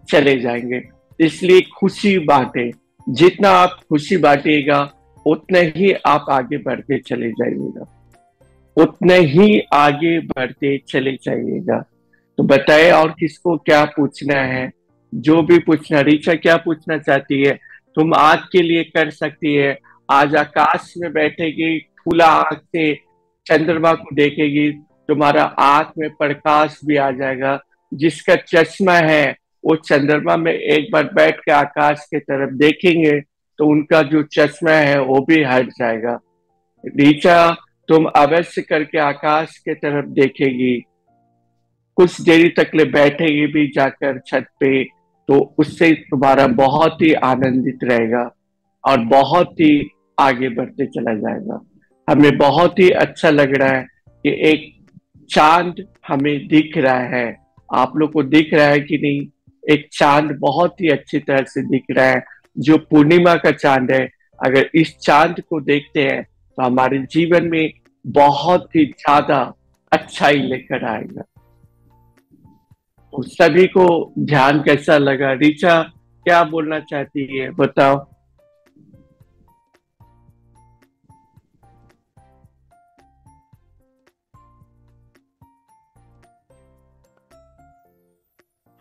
चले जाएंगे। इसलिए खुशी बांटे, जितना आप खुशी बांटिएगा उतना ही आप आगे बढ़ते चले जाइएगा, उतना ही आगे बढ़ते चले जाइएगा। तो बताए और किसको क्या पूछना है, जो भी पूछना। ऋचा क्या पूछना चाहती है? तुम आज के लिए कर सकती है। आज आकाश में बैठेगी, खुला आंख से चंद्रमा को देखेगी, तुम्हारा आंख में प्रकाश भी आ जाएगा। जिसका चश्मा है वो चंद्रमा में एक बार बैठ के आकाश के तरफ देखेंगे तो उनका जो चश्मा है वो भी हट जाएगा। ऋचा तुम अवश्य करके आकाश के तरफ देखेगी, कुछ देरी तक ले बैठेगी भी जाकर छत पे, तो उससे तुम्हारा बहुत ही आनंदित रहेगा और बहुत ही आगे बढ़ते चला जाएगा। हमें बहुत ही अच्छा लग रहा है कि एक चांद हमें दिख रहा है। आप लोग को दिख रहा है कि नहीं? एक चांद बहुत ही अच्छी तरह से दिख रहा है, जो पूर्णिमा का चांद है। अगर इस चांद को देखते हैं तो हमारे जीवन में बहुत ही ज्यादा अच्छाई लेकर आएगा। तो सभी को ध्यान कैसा लगा? ऋचा क्या बोलना चाहती है, बताओ।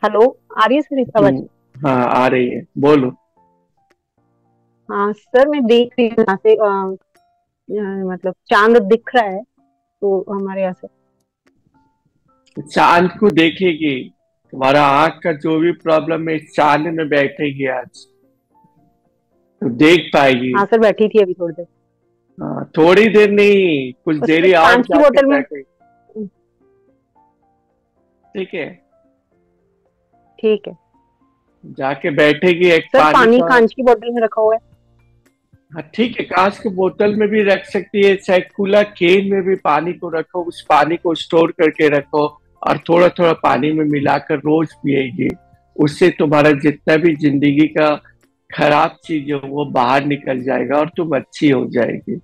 हेलो, आ रही है सर इसका आवाज? हाँ आ रही है, बोलो। हाँ सर, मैं देख रही हूँ यहाँ से मतलब चांद दिख रहा है तो हमारे यहाँ से। चांद को देखेगी, तुम्हारा आंख का जो भी प्रॉब्लम है चांद में बैठेगी आज तो देख पाएगी। हाँ सर, बैठी थी अभी थोड़ी देर। हाँ, थोड़ी देर नहीं, कुछ देरी और कांच की बोतल में। ठीक है, ठीक है, जाके बैठेगी। एक सर पानी कांच की बोतल में रखा हुआ है। हाँ ठीक है, कांच की बोतल में भी रख सकती है, चाहे खुला केन में भी पानी को रखो, उस पानी को स्टोर करके रखो और थोड़ा थोड़ा पानी में मिलाकर रोज पिएगी। उससे तुम्हारा जितना भी जिंदगी का खराब चीज है वो बाहर निकल जाएगा और तुम अच्छी हो जाएगी।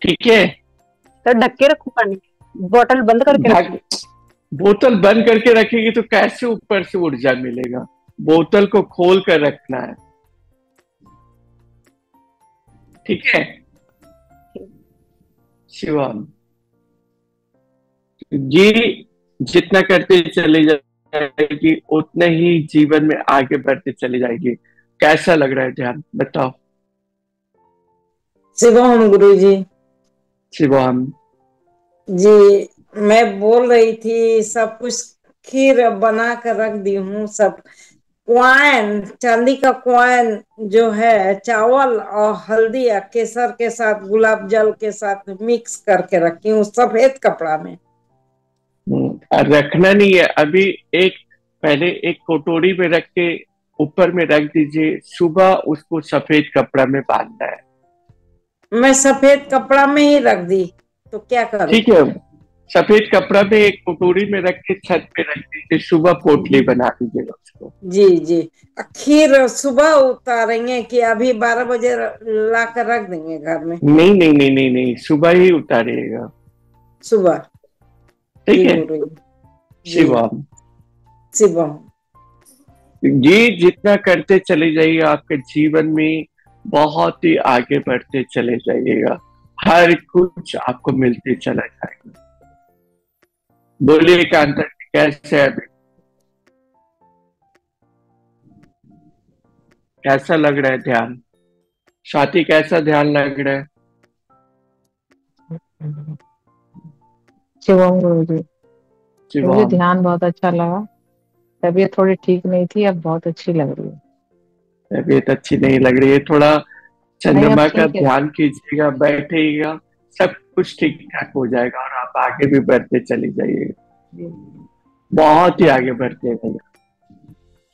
ठीक है सर, ढक के रखो पानी, बोतल बंद करके रखो। बोतल बंद करके रखेगी तो कैसे ऊपर से ऊर्जा मिलेगा? बोतल को खोल कर रखना है। ठीक है शिवम, ये जितना करते चले जाएगी उतना ही जीवन में आगे बढ़ते चले जाएगी। कैसा लग रहा है ध्यान, बताओ। शिवम गुरु जी। शिवम जी, मैं बोल रही थी सब कुछ खीर बना कर रख दी हूँ। सब क्वाइन, चांदी का क्वाइन जो है, चावल और हल्दी या केसर के साथ, गुलाब जल के साथ मिक्स करके रखी हूँ सफेद कपड़ा में। रखना नहीं है अभी, एक पहले एक कटोरी में रख के ऊपर में रख दीजिए, सुबह उसको सफेद कपड़ा में बांधना है। मैं सफेद कपड़ा में ही रख दी तो क्या करूं? ठीक है, सफेद कपड़ा में एक कटोरी में रख के छत पे रख दीजिए, सुबह पोटली बना दीजिएगा उसको। जी जी। खीर सुबह उतारेंगे कि अभी 12 बजे ला कर रख देंगे घर में? नहीं नहीं नहीं नहीं नहीं, सुबह ही उतारिएगा। सुबह? ठीक है शिवम। शिवम। ये जितना करते चले जाइए आपके जीवन में बहुत ही आगे बढ़ते चले जाइएगा, हर कुछ आपको मिलते चला जाएगा। बोलिए कांता कैसे है अभी, कैसा लग रहा है ध्यान? स्वाति कैसा ध्यान लग रहा है? शिवम गुरु जी, मुझे शिवम ध्यान बहुत अच्छा लगा। तबीयत थोड़ी ठीक नहीं थी, अब बहुत अच्छी लग रही है। तबीयत अच्छी नहीं लग रही है, थोड़ा नहीं, अब चंद्रमा का ठीक है। ध्यान कीजिएगा, बैठिएगा, सब कुछ ठीक ठाक हो जाएगा और आप आगे भी बढ़ते चले जाइएगा, बहुत ही आगे बढ़ते जाइएगा।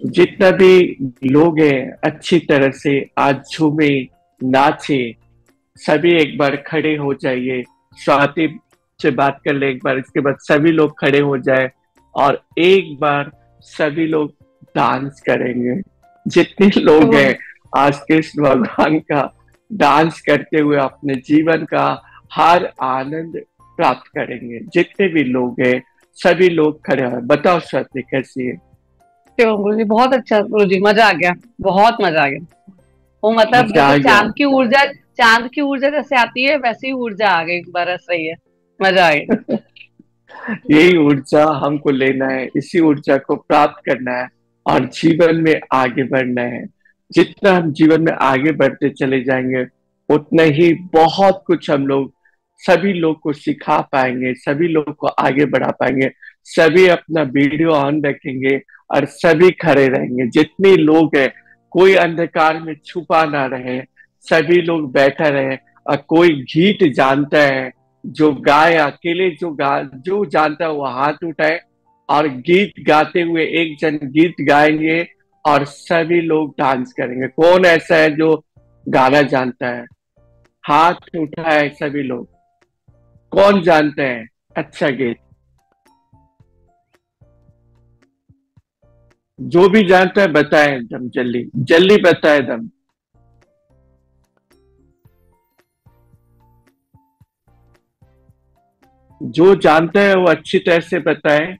जितना भी लोग हैं अच्छी तरह से आज झूमे नाचे, सभी एक बार खड़े हो जाइए। स्वाति से बात कर ले एक बार, इसके बाद सभी लोग खड़े हो जाए और एक बार सभी लोग डांस करेंगे। जितने लोग हैं आज कृष्ण भगवान का डांस करते हुए अपने जीवन का हर आनंद प्राप्त करेंगे। जितने भी लोग हैं सभी लोग खड़े हैं। बताओ स्वाति कैसी है? शिवम गुरु जी बहुत अच्छा गुरु जी, मजा आ गया, बहुत मजा आ गया। वो मतलब मजा आ जैसे गया। चांद की ऊर्जा जैसे आती है वैसी ही ऊर्जा आ गई, बरस रही है, मजा आ गया। यही ऊर्जा हमको लेना है, इसी ऊर्जा को प्राप्त करना है और जीवन में आगे बढ़ना है। जितना हम जीवन में आगे बढ़ते चले जाएंगे उतना ही बहुत कुछ हम लोग सभी लोग को सिखा पाएंगे, सभी लोग को आगे बढ़ा पाएंगे। सभी अपना वीडियो ऑन रखेंगे और सभी खड़े रहेंगे। जितने लोग हैं कोई अंधकार में छुपा ना रहे, सभी लोग बैठा रहे और कोई गीत जानता है जो गाए अकेले, जो जानता है वो हाथ उठाए और गीत गाते हुए एक जन गीत गाएंगे और सभी लोग डांस करेंगे। कौन ऐसा है जो गाना जानता है? हाथ उठाए सभी लोग। कौन जानते हैं अच्छा गीत? जो भी जानता है बताए दम, जल्दी जल्दी बताए दम। जो जानता है वो अच्छी तरह से बताए।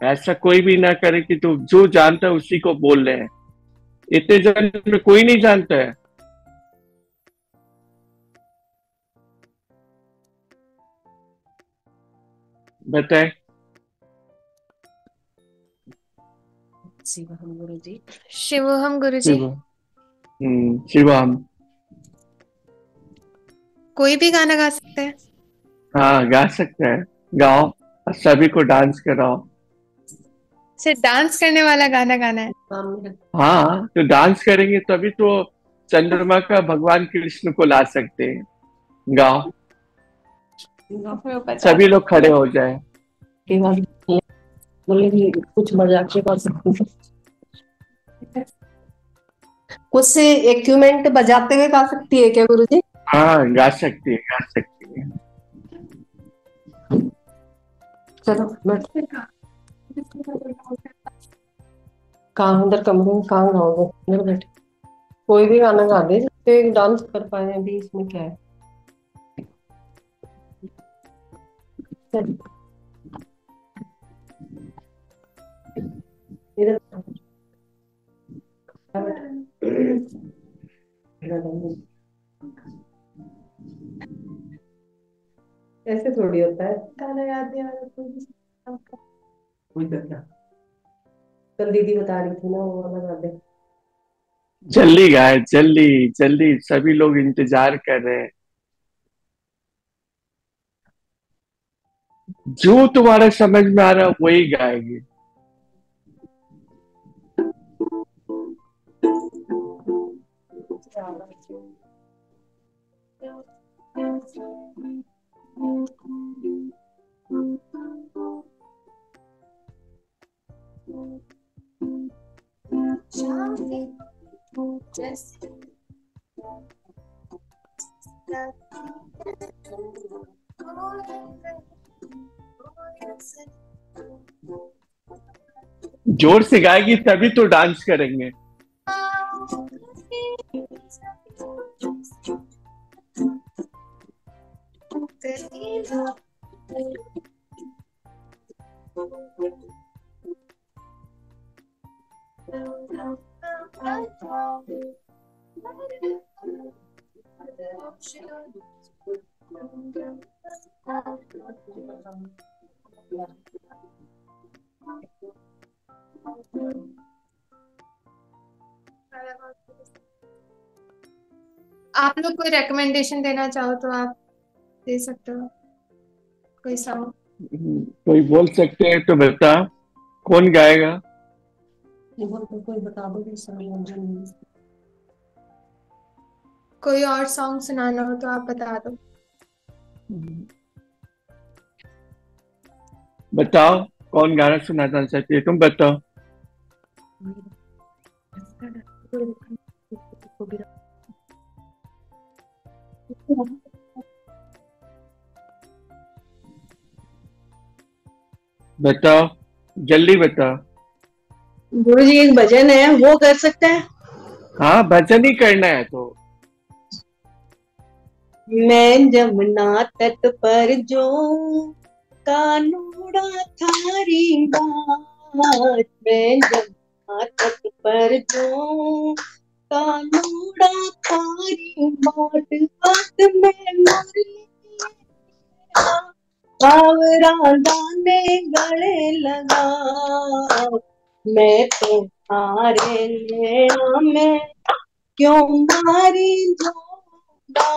ऐसा कोई भी ना करे कि तो जो जानता है उसी को बोल रहे हैं। इतने जन में कोई नहीं जानता है। बताए। शिवम गुरु जी। शिवोहम गुरु जी। शिवम कोई भी गाना गा सकते हैं? हाँ गा सकते हैं, गाओ और सभी को डांस कराओ। सिर्फ डांस करने वाला गाना गाना है? हाँ तो डांस करेंगे तभी तो चंद्रमा का भगवान कृष्ण को ला सकते हैं। गाओ, सभी लोग खड़े हो जाए। बोले कुछ मजाक के बात कुछ से इक्विपमेंट बजाते हुए गा सकती है क्या गुरु जी? हाँ गा सकती है, गा सकती है। चलो बैठते। कहाँ अंदर कमरे में कहाँ गाओगे? अंदर बैठे कोई भी गाना गा दे जिससे डांस कर पाए। अभी इसमें क्या है? इधर ऐसे थोड़ी होता है। गाना याद नहीं आ रहा कल दीदी बता रही थी ना, वो वाला गा दे। जल्दी गाए, जल्दी जल्दी, सभी लोग इंतजार कर रहे हैं। जो तुम्हारे समझ में आ रहा है वही गाएंगे। जोर से गाएगी तभी तो डांस करेंगे। आप लोग कोई रिकमेंडेशन देना चाहो तो आप दे सकते हो, कोई सॉन्ग। कोई बोल सकते हैं तो बता, कौन गाएगा? कोई बता दो कि कोई और सॉन्ग सुनाना हो तो आप बता दो। बताओ कौन गाना सुनाना चाहती है, तुम बताओ। बताओ, जल्दी बताओ। गुरु जी एक भजन है, वो कर सकते हैं? हाँ, भजन ही करना है तो। मैं जमुना तट पर जो कानूड़ा थारी बात, मैं जमुना तट पर जो कानूड़ा थारी बात, हाथ में मुरली बावरा गाने गले लगा, मैं तो हारे नैना में क्यों मारी झोंका,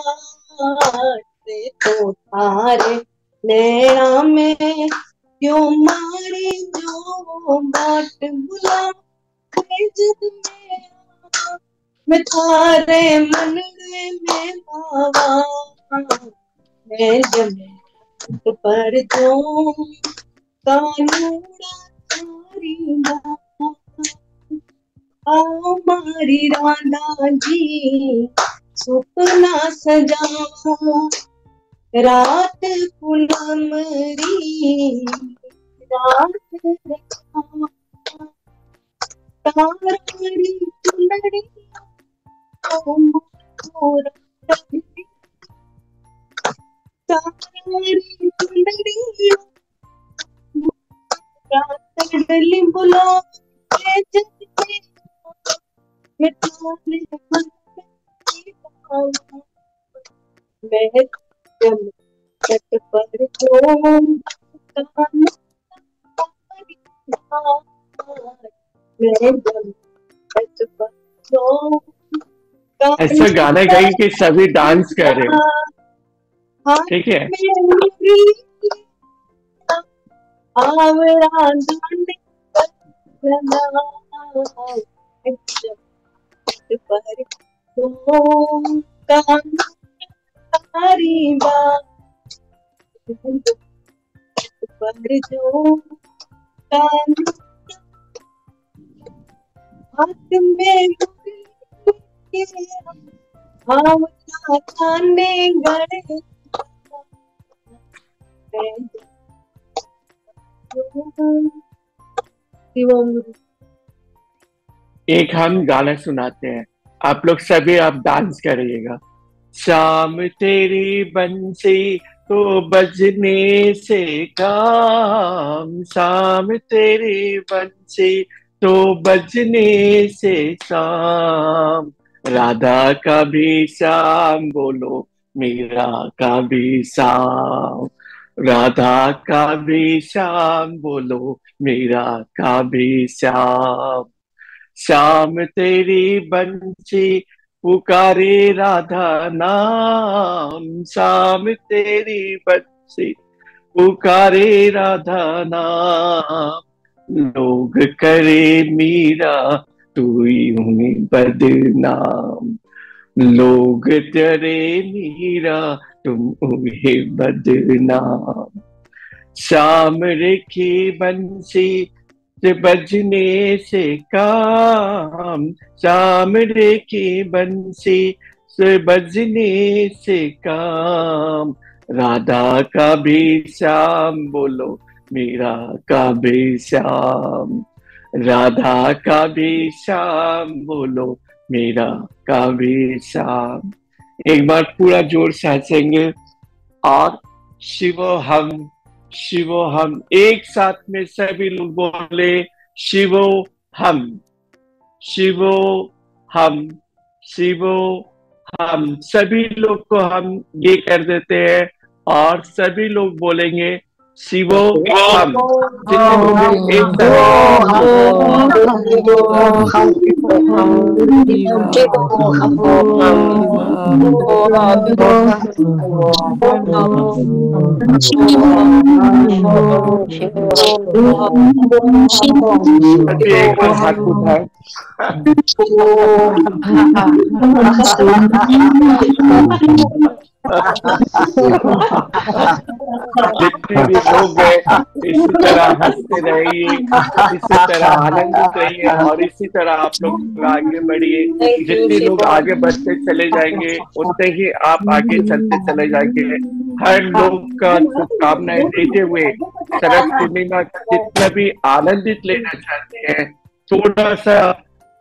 मैं तो हारे नैना में क्यों मारी जो बाट, बुला जद मैं थारे मन में भावा, मैं जब पर जो कानूड़ा थारी बात, आओ मारी राधा जी सुपना सजावा, रात पुनमरी रात रखा, ताराड़ी चुनरी मोरा ताराड़ी चुनरी रात डली बुला मैं थारे मन में भावा, मैं जब तट पर जो कानूड़ा थारी बात, मैं जब तट पर जो ऐसा गाना गाई कि सभी डांस कर रहे हो, ठीक है? आवरा गाने लगा, पर तो कानूड़ा थारी बात, पर जो कानूड़ा हाथ में आवरा गाने गले, एक हम गाना सुनाते हैं, आप लोग सभी आप डांस करिएगा। शाम तेरी बंसी तो बजने से काम, शाम तेरी बंसी तो बजने से शाम, राधा का भी श्याम बोलो मीरा का भी श्याम, राधा का भी श्याम बोलो मीरा का भी श्याम, श्याम तेरी बंसी पुकारे राधा नाम, श्याम तेरी बंसी पुकारे राधा नाम, लोग करे मीरा तू यूं बदनाम, लोग तेरे मीरा तुम उन्हें बदनाम, श्याम रेखी बंसी से बजने से काम, श्याम रेखी बंसी से बजने से काम, राधा का भी श्याम बोलो मीरा का भी श्याम, राधा का भी श्याम बोलो मीरा का भी श्याम। एक बार पूरा जोर से हंसेंगे और शिवो हम एक साथ में सभी लोग बोले शिवो हम, शिवो हम, शिवो हम, सभी लोग को हम ये कर देते हैं और सभी लोग बोलेंगे शिवो हम। जितने लोग हैं, एक एक बार हाथ उठाए। जितने भी लोग हैं इसी तरह हंसते रहिए, इसी तरह आनंदित रहिए और इसी तरह आप लोग आगे बढ़िए। जितने लोग आगे बढ़ते चले जाएंगे उतने ही आप आगे चलते चले जाएंगे। हर लोग का शुभकामनाएं देते हुए शरद पूर्णिमा का जितना भी आनंदित लेना चाहते हैं, थोड़ा सा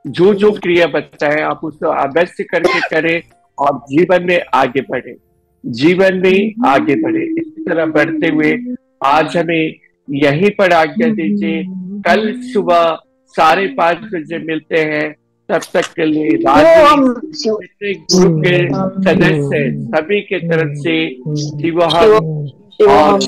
जो क्रिया बच्चा है आप उसको अवश्य करके करें और जीवन में आगे बढ़े, जीवन में आगे बढ़े। इसी तरह बढ़ते हुए आज हमें यहीं पर आज्ञा दीजिए। कल सुबह 5:30 बजे मिलते हैं। तब तक के लिए ग्रुप के सदस्य सभी के तरफ से शिवोहम और